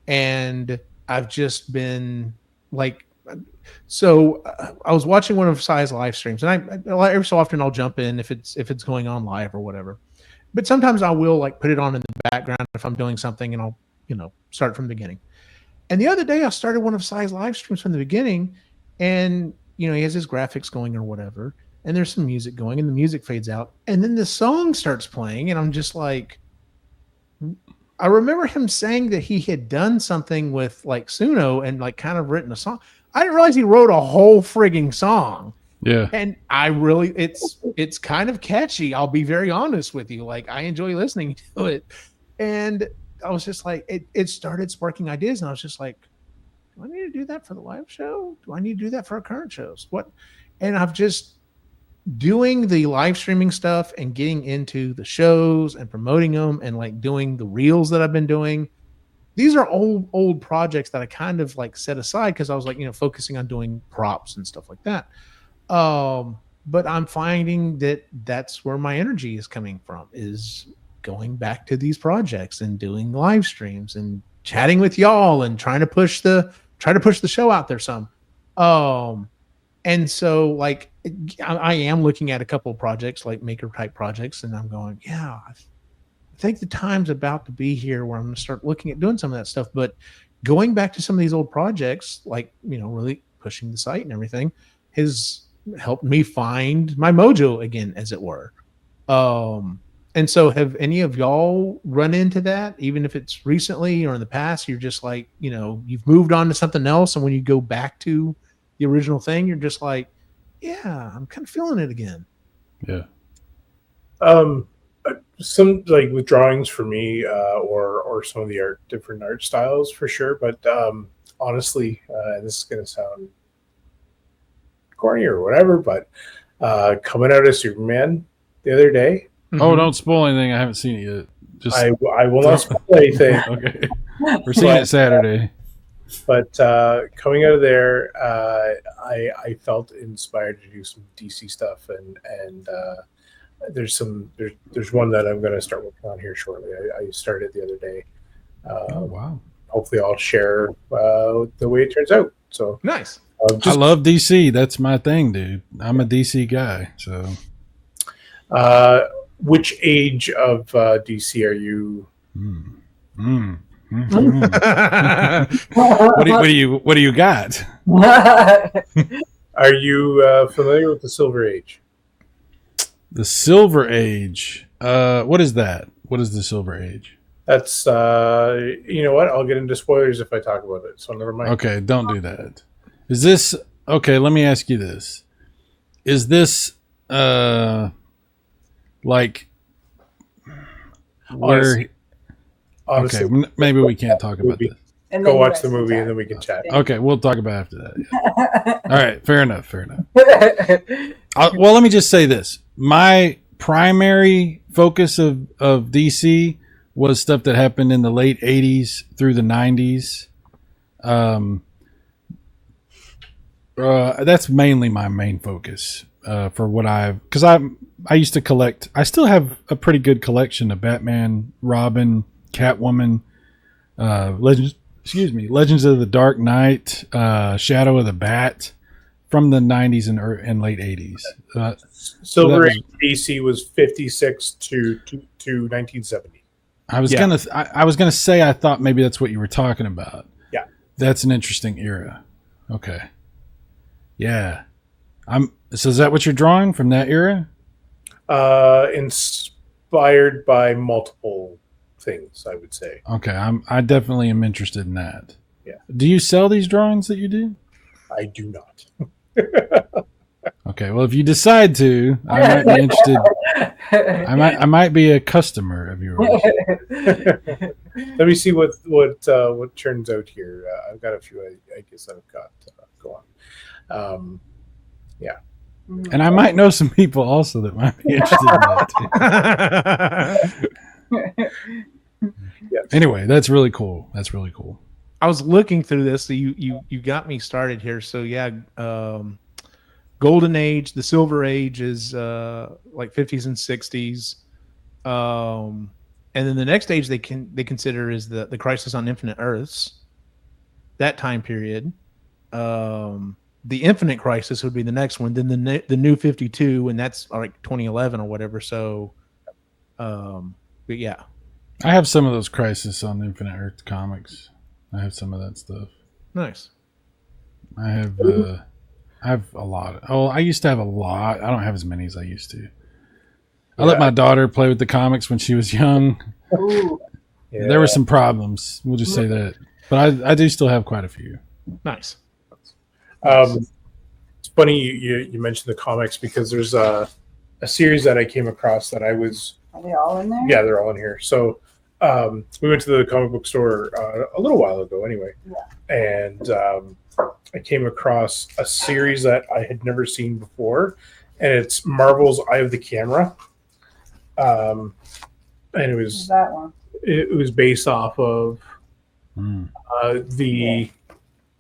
and I've just been like, I was watching one of Sai's live streams, and I every so often I'll jump in if it's going on live or whatever. But sometimes I will like put it on in the background if I'm doing something, and I'll start from the beginning. And the other day I started one of Sai's live streams from the beginning, and he has his graphics going or whatever, and there's some music going, and the music fades out, and then the song starts playing, and I'm just like, I remember him saying that he had done something with like Suno and like kind of written a song. I didn't realize he wrote a whole frigging song. Yeah. And I really, it's kind of catchy. I'll be very honest with you. Like, I enjoy listening to it. And I was just like, it started sparking ideas. And I was just like, do I need to do that for the live show? Do I need to do that for our current shows? What? And I've just doing the live streaming stuff and getting into the shows and promoting them and like doing the reels that I've been doing. These are old projects that I kind of like set aside because I was like, focusing on doing props and stuff like that. But I'm finding that that's where my energy is coming from, is going back to these projects and doing live streams and chatting with y'all and trying to push the show out there some. And so like I am looking at a couple of projects, like maker type projects, and I'm going, yeah, I think the time's about to be here where I'm going to start looking at doing some of that stuff. But going back to some of these old projects, like, really pushing the site and everything, has helped me find my mojo again, as it were. And so have any of y'all run into that, even if it's recently or in the past? You're just like, you've moved on to something else, and when you go back to the original thing, you're just like, yeah, I'm kind of feeling it again. Yeah. some like with drawings for me, or some of the different art styles for sure. But honestly, this is gonna sound corny or whatever, but coming out of Superman the other day. Oh, don't spoil anything. I haven't seen it yet. Just I will not spoil anything. Okay. We're seeing it Saturday. But coming out of there, I felt inspired to do some DC stuff, and there's one that I'm going to start working on here shortly. I started the other day. Oh wow! Hopefully, I'll share the way it turns out. So Nice. I love DC. That's my thing, dude. I'm a DC guy. So, which age of DC are you? What do you got? Are you familiar with the Silver Age? The Silver Age. What is that? What is the Silver Age? That's you know what? I'll get into spoilers if I talk about it. So never mind. Okay, don't do that. Is this okay? Let me ask you this: is this like where? Honestly, Okay, maybe we can't talk about this. Go watch the movie and then we can chat. Okay, we'll talk about it after that. Yeah. All right, fair enough. Well, let me just say this. My primary focus of DC was stuff that happened in the late 80s through the 90s. That's mainly my main focus for what because I used to collect. I still have a pretty good collection of Batman, Robin, Catwoman, Legends of the Dark Knight, Shadow of the Bat from the 90s and late 80s. Silver Age DC was 56 to 1970. I was gonna say I thought maybe that's what you were talking about. Yeah, that's an interesting era. Okay, yeah, So is that what you're drawing from that era? Inspired by multiple things, I would say. Okay, I definitely am interested in that. Yeah. Do you sell these drawings that you do? I do not. Okay, well, if you decide to, I might be interested. I might be a customer of yours. Let me see what turns out here. I've got a few. I guess I've got go on. Yeah. And I might know some people also that might be interested in that too. Yes. Anyway, that's really cool. I was looking through this, so you got me started here. So yeah, Golden Age, the Silver Age is like 50s and 60s, and then the next age they consider is the Crisis on Infinite Earths. That time period, the Infinite Crisis would be the next one. Then the New 52, and that's like 2011 or whatever. So, but yeah, I have some of those Crisis on Infinite Earth comics. I have some of that stuff. Nice. I have a lot. I used to have a lot. I don't have as many as I used to. I let my daughter play with the comics when she was young. Ooh. Yeah. There were some problems. We'll just say that. But I do still have quite a few. Nice. It's funny you mentioned the comics because there's a series that I came across that I was. Are they all in there? Yeah, they're all in here. So we went to the comic book store a little while ago anyway. Yeah. And I came across a series that I had never seen before, and it's Marvel's Eye of the Camera. And it was that one. It was based off of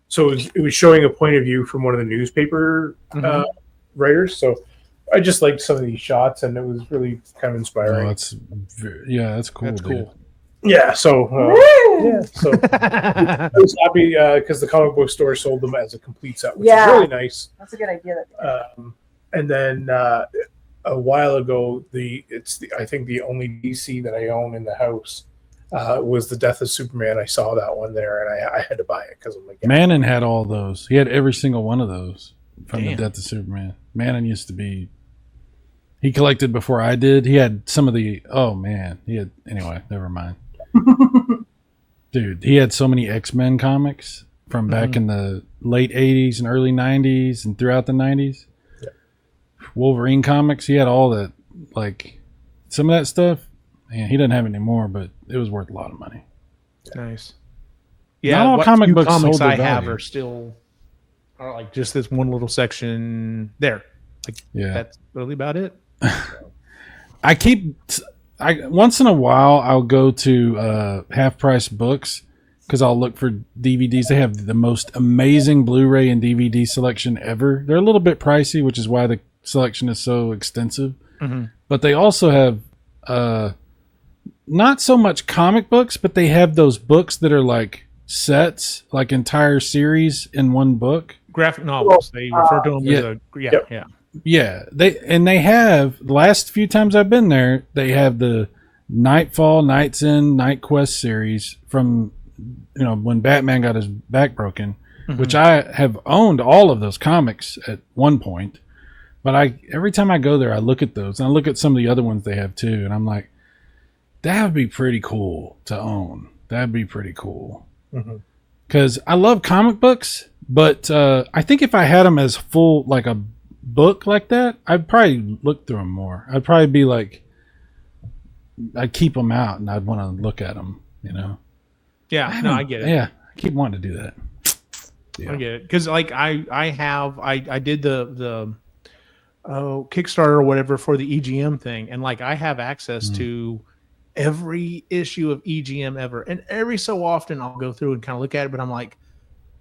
so it was showing a point of view from one of the newspaper writers. So I just liked some of these shots, and it was really kind of inspiring. That's cool. That's cool. Yeah, so I was happy because the comic book store sold them as a complete set, which is really nice. That's a good idea. And then a while ago, I think the only DC that I own in the house was the Death of Superman. I saw that one there, and I had to buy it because I'm like, Mannon had all those. He had every single one of those from the Death of Superman. Mannon used to be. He collected before I did. He had some of the. Oh man, anyway. Never mind. Dude, he had so many X-Men comics from back in the late 80s and early 90s and throughout the 90s. Yeah. Wolverine comics, he had all that. Like, some of that stuff. And he doesn't have any more, but it was worth a lot of money. Nice. Yeah, Not all what comic few books comics hold their I have value. are still are like just this one little section there. Like that's really about it. I once in a while I'll go to half price books because I'll look for DVDs. They have the most amazing Blu-ray and DVD selection ever. They're a little bit pricey, which is why the selection is so extensive. Mm-hmm. But they also have not so much comic books, but they have those books that are like sets, like entire series in one book. Graphic novels. They refer to them as Yeah, they have the last few times I've been there, they have the Nightfall, Night's End, Night Quest series from when Batman got his back broken, which I have owned all of those comics at one point. But every time I go there, I look at those and I look at some of the other ones they have too, and I'm like, that would be pretty cool to own. That'd be pretty cool because I love comic books, but I think if I had them as full like a book like that, I'd probably look through them more. I'd probably be like, I'd keep them out and I'd want to look at them, Yeah, no, I get it. Yeah, I keep wanting to do that. Yeah. I get it because like I did the Kickstarter or whatever for the EGM thing, and like I have access to every issue of EGM ever, and every so often I'll go through and kind of look at it, but I'm like,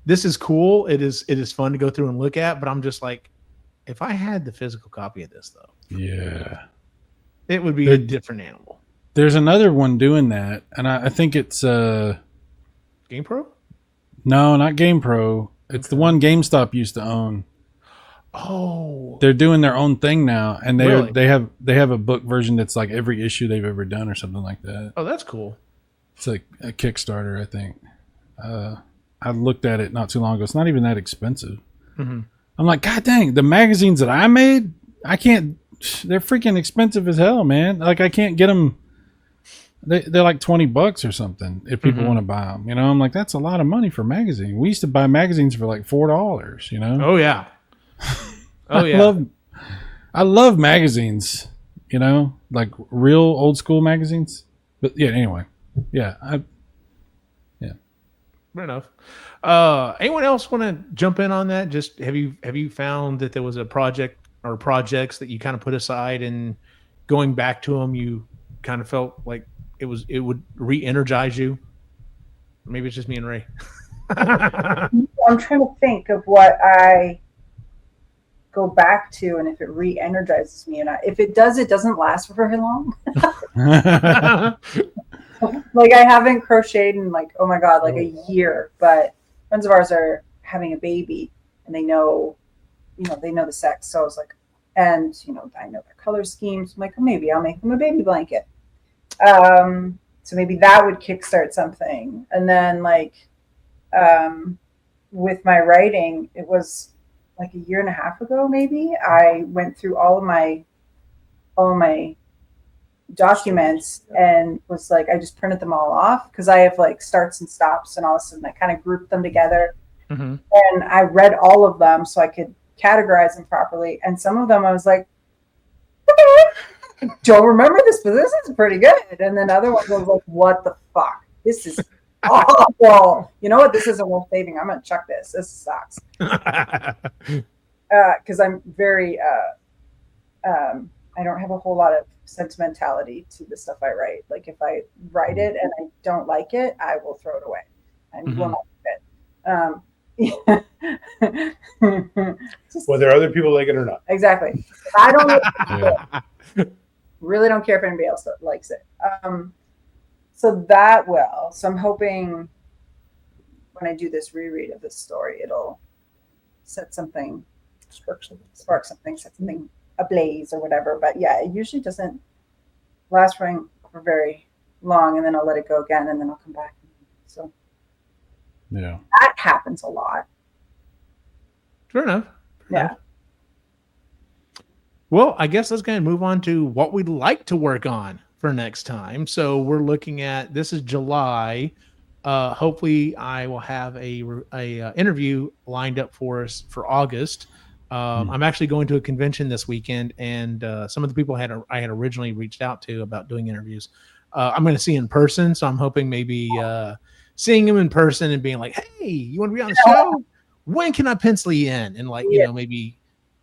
this is cool. It is fun to go through and look at, but I'm just like, if I had the physical copy of this though, it would be a different animal. There's another one doing that, and I think it's Game Pro? No, not Game Pro. It's the one GameStop used to own. Oh, they're doing their own thing now, and Really? they have a book version that's like every issue they've ever done or something like that. Oh, that's cool. It's like a Kickstarter, I think. I looked at it not too long ago. It's not even that expensive. I'm like, God dang, the magazines that I made, I can't. They're freaking expensive as hell, man. Like I can't get them. They're like $20 or something if people want to buy them. I'm like, that's a lot of money for a magazine. We used to buy magazines for like $4. Oh yeah. Oh yeah. I love magazines. Like real old school magazines. But yeah, anyway, yeah. Fair enough. Anyone else want to jump in on that? Just have you found that there was a project or projects that you kind of put aside and going back to them, you kind of felt like it would re-energize you? Maybe it's just me and Ray. I'm trying to think of what I go back to and if it re-energizes me. And if it does, it doesn't last for very long. Like I haven't crocheted in like, oh my God, like a year, but friends of ours are having a baby and they know the sex. So I was like, and I know their color schemes. I'm like, oh, maybe I'll make them a baby blanket. So maybe that would kickstart something. And then with my writing, it was like a year and a half ago, maybe I went through all of my documents and was like, I just printed them all off because I have like starts and stops, and all of a sudden I kind of grouped them together. And I read all of them so I could categorize them properly. And some of them I was like, okay, don't remember this, but this is pretty good. And then other ones I was like, what the fuck? This is awful. You know what? This isn't worth saving. I'm gonna chuck this. This sucks. Because I'm very I don't have a whole lot of sentimentality to the stuff I write. Like if I write it and I don't like it, I will throw it away and will not keep it. Whether other people like it or not. Exactly. I don't like it. Really don't care if anybody else likes it. So I'm hoping when I do this reread of this story, it'll spark something, set something ablaze or whatever. But yeah, it usually doesn't last for very long, and then I'll let it go again, and then I'll come back. So yeah, that happens a lot. Fair enough. Yeah. Well, I guess let's go ahead and move on to what we'd like to work on for next time. So we're looking at, this is July. Hopefully I will have a interview lined up for us for August. I'm actually going to a convention this weekend, and some of the people I had originally reached out to about doing interviews, I'm going to see in person. So I'm hoping maybe seeing them in person and being like, "Hey, you want to be on the show? When can I pencil you in?" And like, maybe,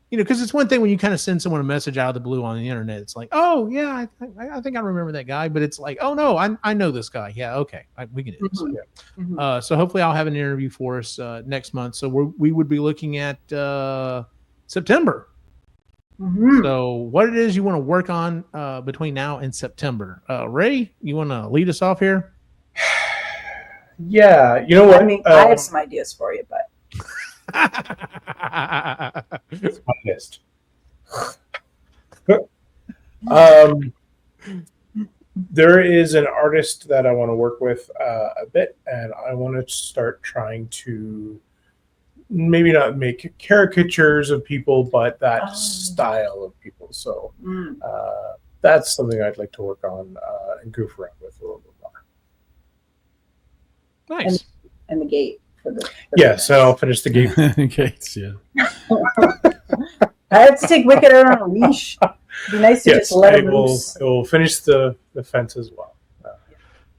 because it's one thing when you kind of send someone a message out of the blue on the internet. It's like, "Oh yeah, I think I remember that guy," but it's like, "Oh no, I know this guy. Yeah, okay, we can do this." So hopefully I'll have an interview for us next month. So we would be looking at September. So what it is you want to work on between now and September. Ray, you want to lead us off here? Yeah, you know what? I mean, I have some ideas for you, but it's my list. There is an artist that I want to work with a bit, and I want to start trying to maybe not make caricatures of people, but that style of people. So that's something I'd like to work on and goof around with a little bit more. Nice. And the gate for the So I'll finish the gate. Gates, yeah. I have to take Wicked out on a leash. It'd be nice to just let him loose. It will finish the fence as well.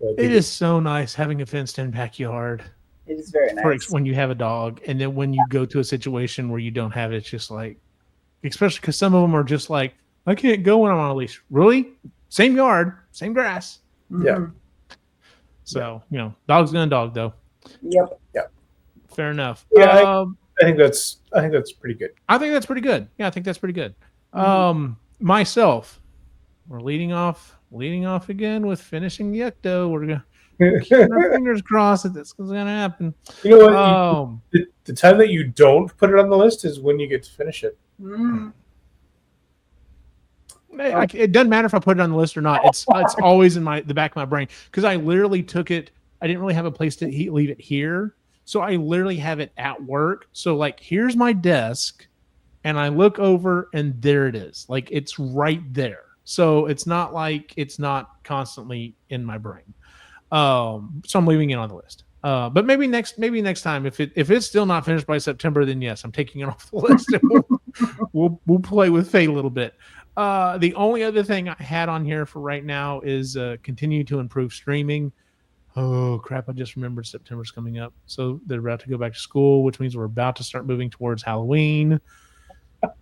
It is so nice having a fenced-in backyard. It is very nice. When you have a dog, and then when you go to a situation where you don't have it, it's just like, especially because some of them are just like, I can't go when I'm on a leash. Really? Same yard, same grass. Yeah. So, dog's gonna dog though. Yep. Fair enough. Yeah, I think that's pretty good. I think that's pretty good. Yeah, I think that's pretty good. Myself, we're leading off again with finishing the Ecto. We're gonna keep our fingers crossed that this is gonna happen. You know what? The time that you don't put it on the list is when you get to finish it. It doesn't matter if I put it on the list or not. It's always in the back of my brain because I literally took it. I didn't really have a place to leave it here, so I literally have it at work. So like, here's my desk, and I look over, and there it is. Like, it's right there. So it's not like it's not constantly in my brain. So I'm leaving it on the list. But maybe next time, if it's still not finished by September, then yes, I'm taking it off the list. And we'll play with fate a little bit. The only other thing I had on here for right now is continue to improve streaming. Oh crap! I just remembered September's coming up, so they're about to go back to school, which means we're about to start moving towards Halloween.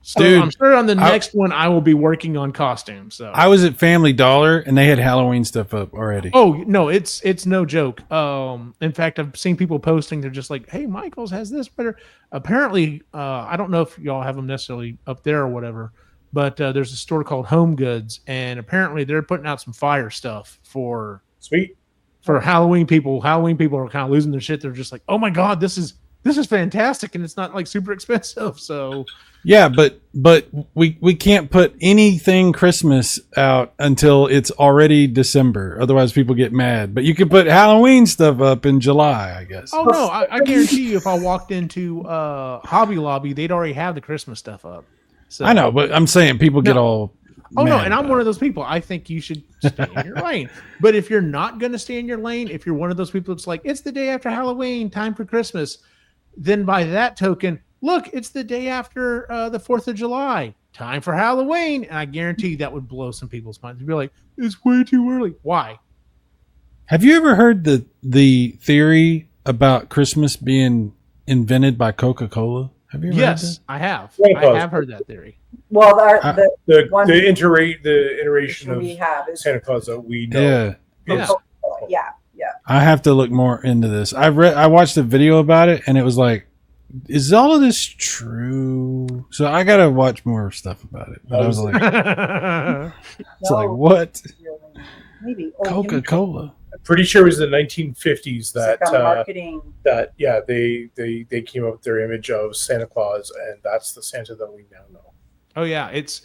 So dude, I'm sure on the next one I will be working on costumes. So I was at Family Dollar and they had Halloween stuff up already. Oh no, it's no joke. In fact, I've seen people posting. They're just like, "Hey, Michael's has this better." Apparently, I don't know if y'all have them necessarily up there or whatever, but there's a store called Home Goods, and apparently they're putting out some fire stuff for Halloween people. Halloween people are kind of losing their shit. They're just like, "Oh my god, this is fantastic," and it's not like super expensive. So yeah, but we can't put anything Christmas out until it's already December. Otherwise, people get mad. But you can put Halloween stuff up in July, I guess. Oh no, I guarantee you, if I walked into Hobby Lobby, they'd already have the Christmas stuff up. So, I know, but I'm saying people get all. Oh no, and I'm one of those people. I think you should stay in your lane. But if you're not going to stay in your lane, if you're one of those people that's like, it's the day after Halloween, time for Christmas, then by that token, look, it's the day after the 4th of July, time for Halloween. And I guarantee that would blow some people's minds. They'd be like, it's way too early. Why? Have you ever heard the theory about Christmas being invented by Coca-Cola? Have you ever heard that? I have. Yeah, I have heard that theory. Well, the iteration of we have is Santa Claus that we know. yeah. I have to look more into this. I watched a video about it, and it was like, is all of this true? So I gotta watch more stuff about it. But I was like, it's like what? Maybe Coca-Cola. I'm pretty sure it was the 1950s that marketing. They came up with their image of Santa Claus, and that's the Santa that we now know. Oh yeah, it's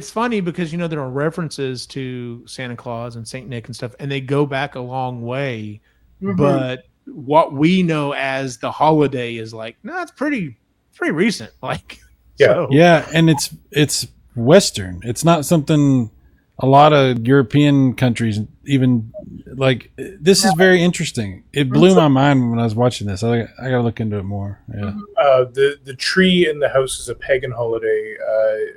funny because there are references to Santa Claus and Saint Nick and stuff, and they go back a long way. Mm-hmm. But what we know as the holiday is like, no, it's pretty recent. Like, yeah, and it's Western. It's not something a lot of European countries, even like this is very interesting. It blew my mind when I was watching this. I got to look into it more. Yeah. The tree in the house is a pagan holiday,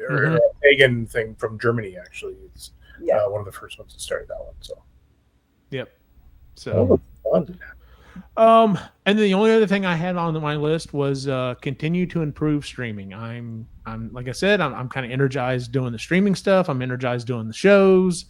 or a pagan thing from Germany. Actually, it's one of the first ones that started that one. So, yep. So, fun. And then the only other thing I had on my list was continue to improve streaming. I'm like I said, I'm kind of energized doing the streaming stuff. I'm energized doing the shows.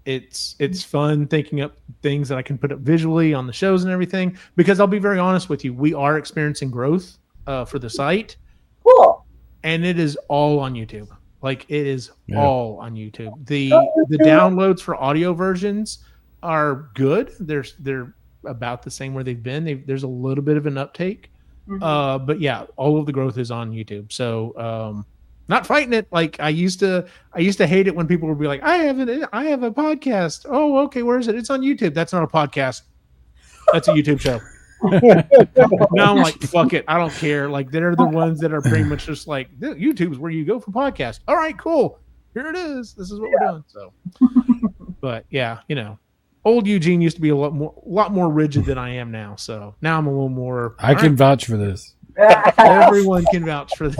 It's fun thinking up things that I can put up visually on the shows and everything. Because I'll be very honest with you, we are experiencing growth for the site. Cool. And it is all on YouTube. Like it is all on YouTube. The downloads for audio versions are good. They're about the same where they've been. There's a little bit of an uptake, but yeah, all of the growth is on YouTube. So not fighting it. Like I used to hate it when people would be like, I have a podcast. Oh, okay, where is it? It's on YouTube. That's not a podcast. That's a YouTube show. Now I'm like, fuck it, I don't care. Like they're the ones that are pretty much just like YouTube's where you go for podcasts. All right, cool. Here it is. This is what we're doing. So, but yeah, old Eugene used to be a lot more rigid than I am now. So now I'm a little more. I can vouch for this. Everyone can vouch for this.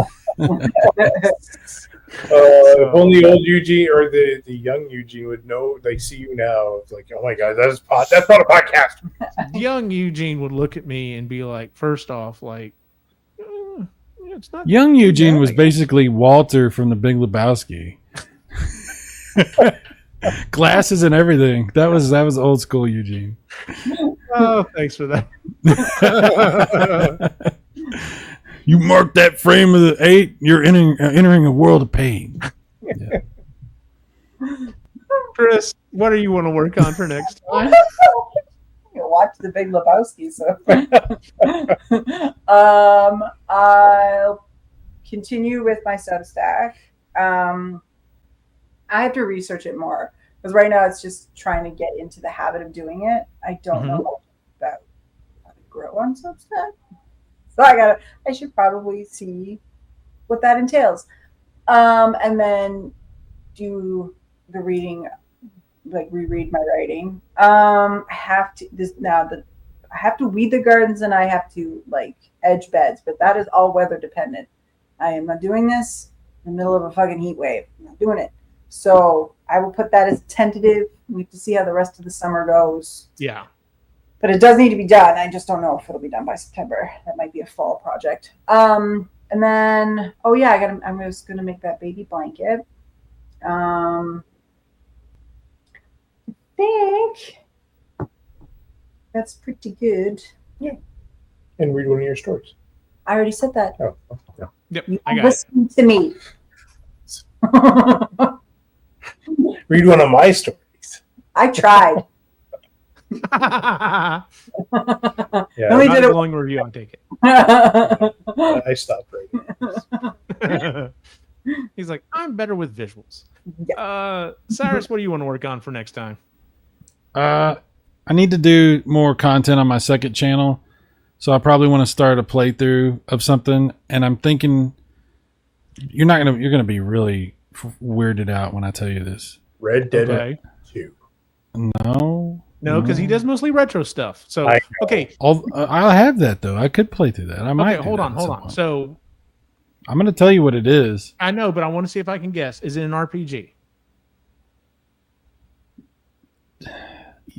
If only old Eugene or the young Eugene would know. They see you now. It's like, oh my god, that's not a podcast. Young Eugene would look at me and be like, first off, like, it's not. Young Eugene was basically Walter from The Big Lebowski. Glasses and everything. That was old school Eugene. Oh, thanks for that. You mark that frame of the 8, you're entering a world of pain. Yeah. Kris, what do you want to work on for next time? Watch The Big Lebowski. So, I'll continue with my Substack. I have to research it more because right now it's just trying to get into the habit of doing it. I don't know much about how to grow on Substack. So I should probably see what that entails. And then do the reading, like reread my writing. I have to weed the gardens and I have to like edge beds, but that is all weather dependent. I am not doing this in the middle of a fucking heat wave. I'm not doing it. So I will put that as tentative. We have to see how the rest of the summer goes. Yeah. But it does need to be done. I just don't know if it'll be done by September. That might be a fall project. And then, I'm just going to make that baby blanket. I think that's pretty good. Yeah. And read one of your stories. I already said that. Oh, yeah. Yep. Listen to me. Read one of my stories. I tried. Yeah, Only did it. glowing review. I'll take it. I stopped reading. He's like, I'm better with visuals. Cyrus, what do you want to work on for next time? I need to do more content on my second channel, so I probably want to start a playthrough of something. And I'm thinking you're gonna be really weirded out when I tell you this. Red Dead 2. No, because he does mostly retro stuff. So okay, I'll have that though. I could play through that. I might. Okay, hold on. So I'm going to tell you what it is. I know, but I want to see if I can guess. Is it an RPG?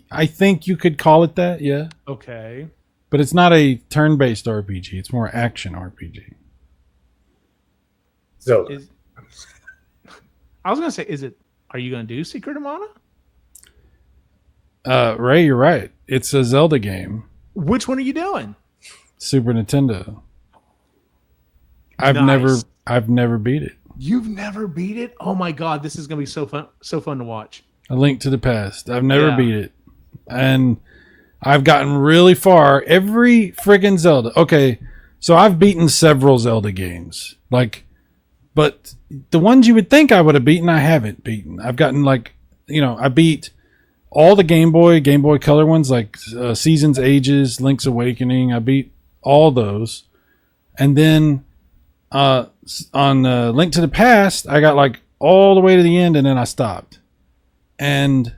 I think you could call it that. Yeah. Okay. But it's not a turn-based RPG. It's more action RPG. Zelda. I was going to say, are you going to do Secret of Mana? Ray, you're right. It's a Zelda game. Which one are you doing? Super Nintendo. I've never beat it. You've never beat it? Oh my god, this is going to be so fun to watch. A Link to the Past. I've never beat it. And I've gotten really far. Every friggin' Zelda. Okay, so I've beaten several Zelda games. But the ones you would think I would have beaten, I haven't beaten. I've gotten I beat all the Game Boy Color ones, like Seasons, Ages, Link's Awakening. I beat all those. And then on Link to the Past, I got all the way to the end, and then I stopped. And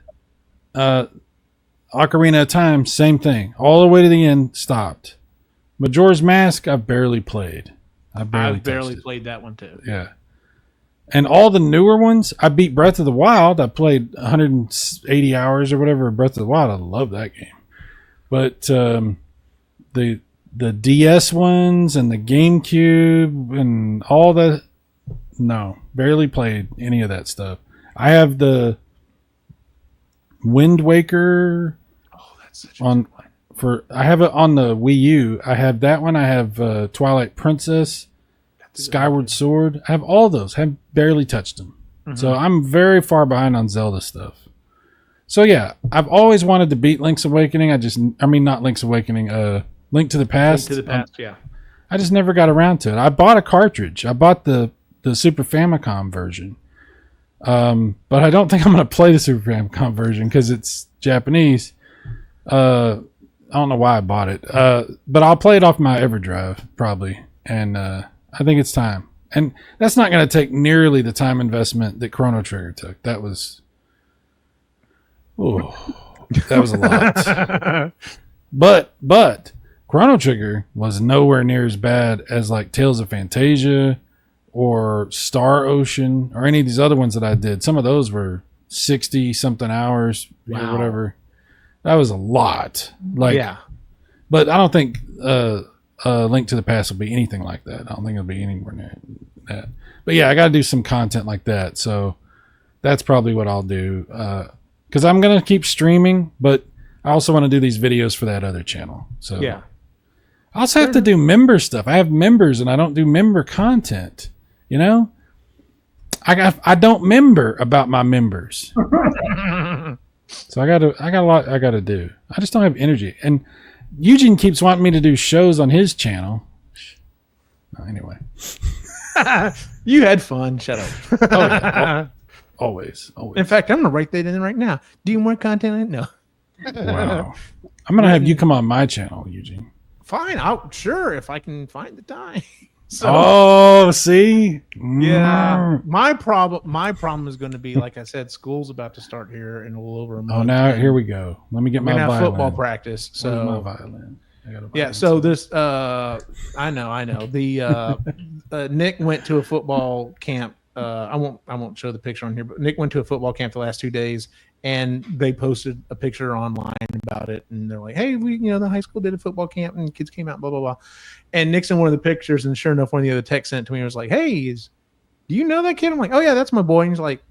Ocarina of Time, same thing. All the way to the end, stopped. Majora's Mask, I've barely played. I've barely played that one too. Yeah. And all the newer ones, I beat Breath of the Wild. I played 180 hours or whatever of Breath of the Wild. I love that game. But the DS ones and the GameCube and all that, no, barely played any of that stuff. I have the Wind Waker. Oh, that's such a good one. I have it on the Wii U. I have that one. I have Twilight Princess, Skyward Sword. I have all those. I have barely touched them. Mm-hmm. So I'm very far behind on Zelda stuff. So yeah, I've always wanted to beat Link's Awakening. Not Link's Awakening, Link to the Past. Link to the Past, yeah. I just never got around to it. I bought a cartridge. I bought the Super Famicom version. But I don't think I'm going to play the Super Famicom version because it's Japanese. I don't know why I bought it. But I'll play it off my EverDrive probably. And I think it's time. And that's not going to take nearly the time investment that Chrono Trigger took. That was a lot. But Chrono Trigger was nowhere near as bad as like Tales of Fantasia or Star Ocean or any of these other ones that I did. Some of those were 60 something hours or whatever. That was a lot. But I don't think Link to the Past will be anything like that. I don't think it'll be anywhere near that. But yeah, I got to do some content like that. So that's probably what I'll do. Because I'm going to keep streaming, but I also want to do these videos for that other channel. So yeah. I also have to do member stuff. I have members and I don't do member content. You know? I don't member about my members. So I got a lot I got to do. I just don't have energy. And Eugene keeps wanting me to do shows on his channel. Anyway. You had fun. Shut up. Oh, yeah. Always. In fact, I'm going to write that in right now. Do you want content? No. Wow. I'm going to have you come on my channel, Eugene. Fine. Sure, if I can find the time. So, see? Yeah. My problem is going to be, like I said, school's about to start here in a little over a month. Oh, now here we go. Let me get my violin. Football practice. So my violin. Yeah, so this I know. The Nick went to a football camp. I won't show the picture on here, but Nick went to a football camp the last 2 days, and they posted a picture online about it, and they're like, "Hey, the high school did a football camp, and kids came out, blah blah blah." And Nick's in one of the pictures, and sure enough, one of the other texts sent to me was like, "Hey, do you know that kid?" I'm like, "Oh yeah, that's my boy." And he's like,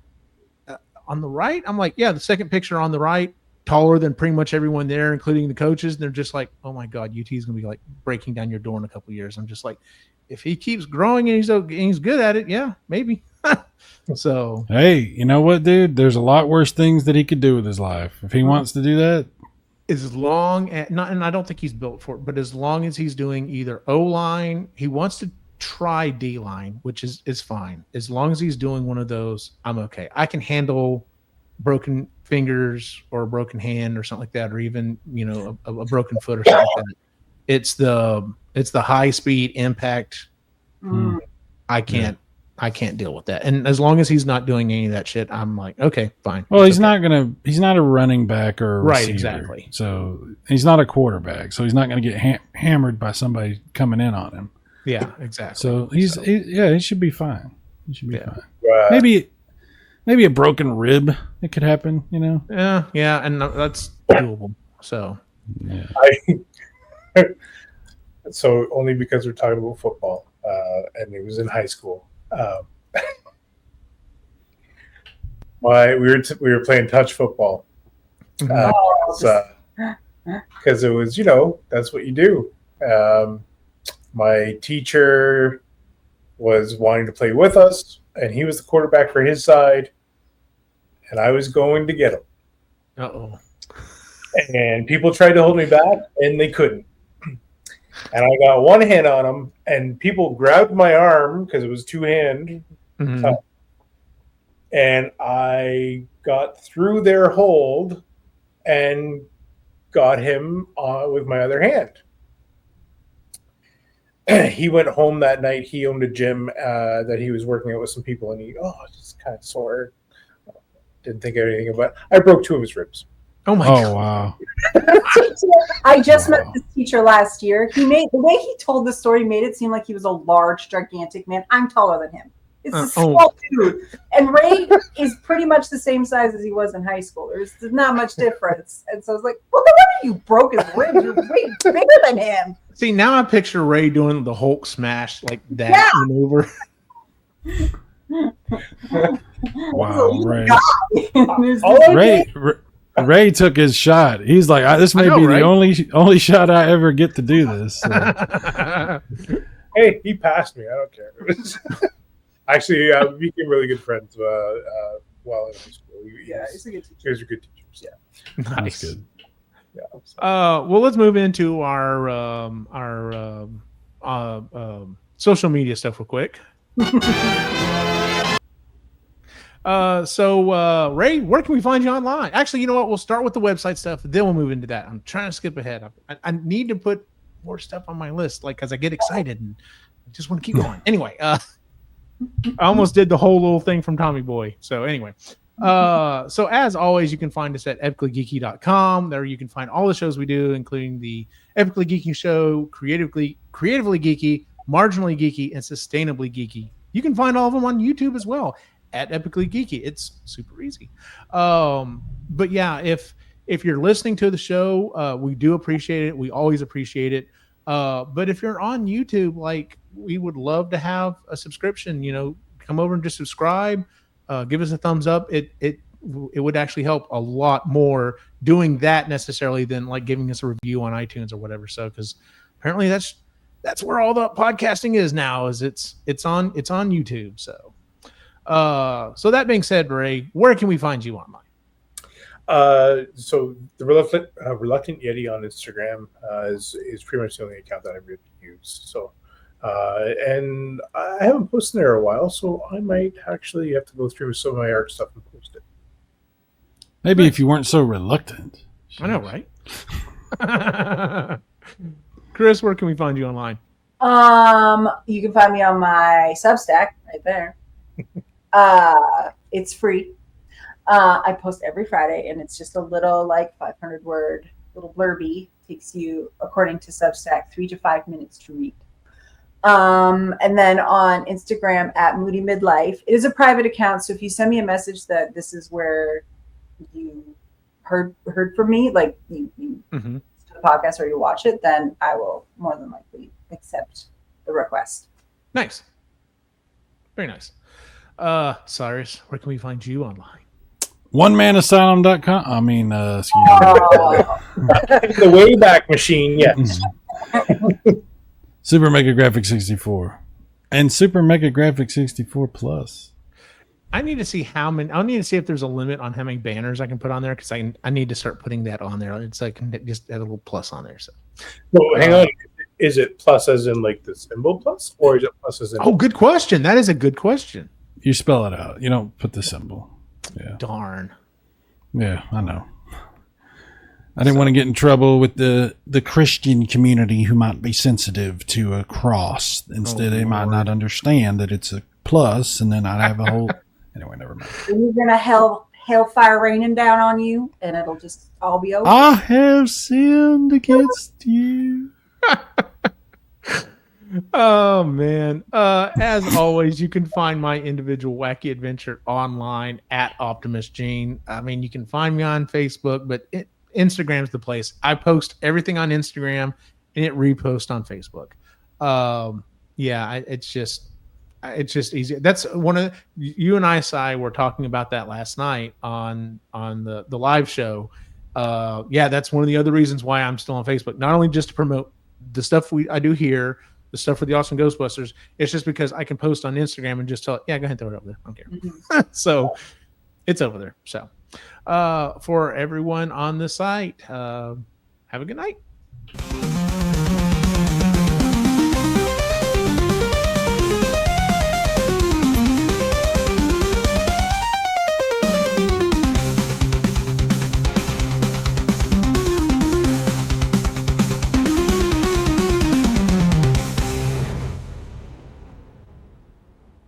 "On the right?" I'm like, "Yeah, the second picture on the right." Taller than pretty much everyone there, including the coaches. And they're just like, "Oh my God, UT is going to be like breaking down your door in a couple of years." I'm just like, if he keeps growing and he's good at it, yeah, maybe. So, hey, you know what, dude? There's a lot worse things that he could do with his life. If he wants to do that, as long as and I don't think he's built for it, but as long as he's doing either O-line, he wants to try D-line, which is fine. As long as he's doing one of those, I'm okay. I can handle broken fingers or a broken hand or something like that, or even a broken foot or something like that. It's the high speed impact. I can't deal with that. And as long as he's not doing any of that shit, I'm like, okay, fine. Well, he's not a running back or a receiver. Right, exactly. So he's not a quarterback. So he's not going to get hammered by somebody coming in on him. Yeah, exactly. So he should be fine. He should be fine. Right. Maybe a broken rib. It could happen, Yeah, and that's doable. So, yeah. So only because we're talking about football, and it was in high school. We were playing touch football, because it was that's what you do. My teacher was wanting to play with us, and he was the quarterback for his side, and I was going to get him. Uh-oh. And people tried to hold me back, and they couldn't. And I got one hand on him, and people grabbed my arm because it was two-hand. Mm-hmm. And I got through their hold and got him with my other hand. he went home that night. He owned a gym that he was working out with some people, and he just kind of sore. Didn't think of anything about it. I broke 2 of his ribs. Oh my God. Wow. I just met this teacher last year. The way he told the story made it seem like he was a large, gigantic man. I'm taller than him. It's a small dude. And Ray is pretty much the same size as he was in high school. There's not much difference. And so I was like, well, no wonder you broke his ribs. You're way bigger than him. See, now I picture Ray doing the Hulk smash like that maneuver. Wow, Ray took his shot. He's like, this may be the only shot I ever get to do this. So. Hey, he passed me. I don't care. Actually, we became really good friends while in high school. He's a good teacher. He was a good teacher. Yeah, nice. That's good. Yeah. Well, let's move into our social media stuff real quick. Ray, where can we find you online? Actually, you know what? We'll start with the website stuff, then we'll move into that. I'm trying to skip ahead. I need to put more stuff on my list, like, because I get excited and I just want to keep going. Anyway, I almost did the whole little thing from Tommy Boy. So anyway, so as always, you can find us at epicallygeeky.com. There you can find all the shows we do, including the Epically Geeky Show, Creatively Geeky, Marginally Geeky, and Sustainably Geeky. You can find all of them on YouTube as well at Epically Geeky. It's super easy. But yeah, if you're listening to the show, we do appreciate it. We always appreciate it. But if you're on YouTube, like, we would love to have a subscription. Come over and just subscribe. Give us a thumbs up. It would actually help a lot more doing that necessarily than like giving us a review on iTunes or whatever. So, because apparently that's where all the podcasting is now. Is it's on YouTube. So, so that being said, Ray, where can we find you online? So the reluctant Yeti on Instagram is pretty much the only account that I really use. So, and I haven't posted there a while, so I might actually have to go through some of my art stuff and post it. Maybe if you weren't so reluctant. I know, right? Kris, where can we find you online? You can find me on my Substack right there. It's free. I post every Friday, and it's just a little 500-word little blurby. Takes you, according to Substack, 3 to 5 minutes to read. And then on Instagram at Moody Midlife, it is a private account. So if you send me a message that this is where you heard from me, like you the podcast or you watch it, then I will more than likely accept the request. Nice. Very nice. Cyrus, where can we find you online? OneManAsylum.com. I mean, excuse me. The Wayback Machine, yes. Super Mega Graphic 64 and Super Mega Graphic 64 Plus. I need to see how many. I need to see if there's a limit on how many banners I can put on there, because I need to start putting that on there. It's like just add a little plus on there. So, hang on. Is it plus as in like the symbol plus, or is it plus as in? Oh, good question. That is a good question. You spell it out. You don't put the symbol. Yeah. Darn. Yeah, I know. I didn't want to get in trouble with the Christian community who might be sensitive to a cross. Instead, they might not understand that it's a plus, and then I'd have a whole... Anyway, never mind. You're going to hellfire raining down on you, and it'll just all be over. I have sinned against you. Oh, man. As always, you can find my individual wacky adventure online at Optimus Gene. I mean, you can find me on Facebook, but Instagram's the place. I post everything on Instagram, and it reposts on Facebook. It's just easy. That's one of you and I, Cy, were talking about that last night on the live show. That's one of the other reasons why I'm still on Facebook. Not only just to promote the stuff I do here, the stuff for the Awesome Ghostbusters. It's just because I can post on Instagram and just tell it, go ahead and throw it over there. I don't care. So it's over there. So for everyone on the site, have a good night.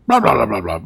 blah blah blah blah blah.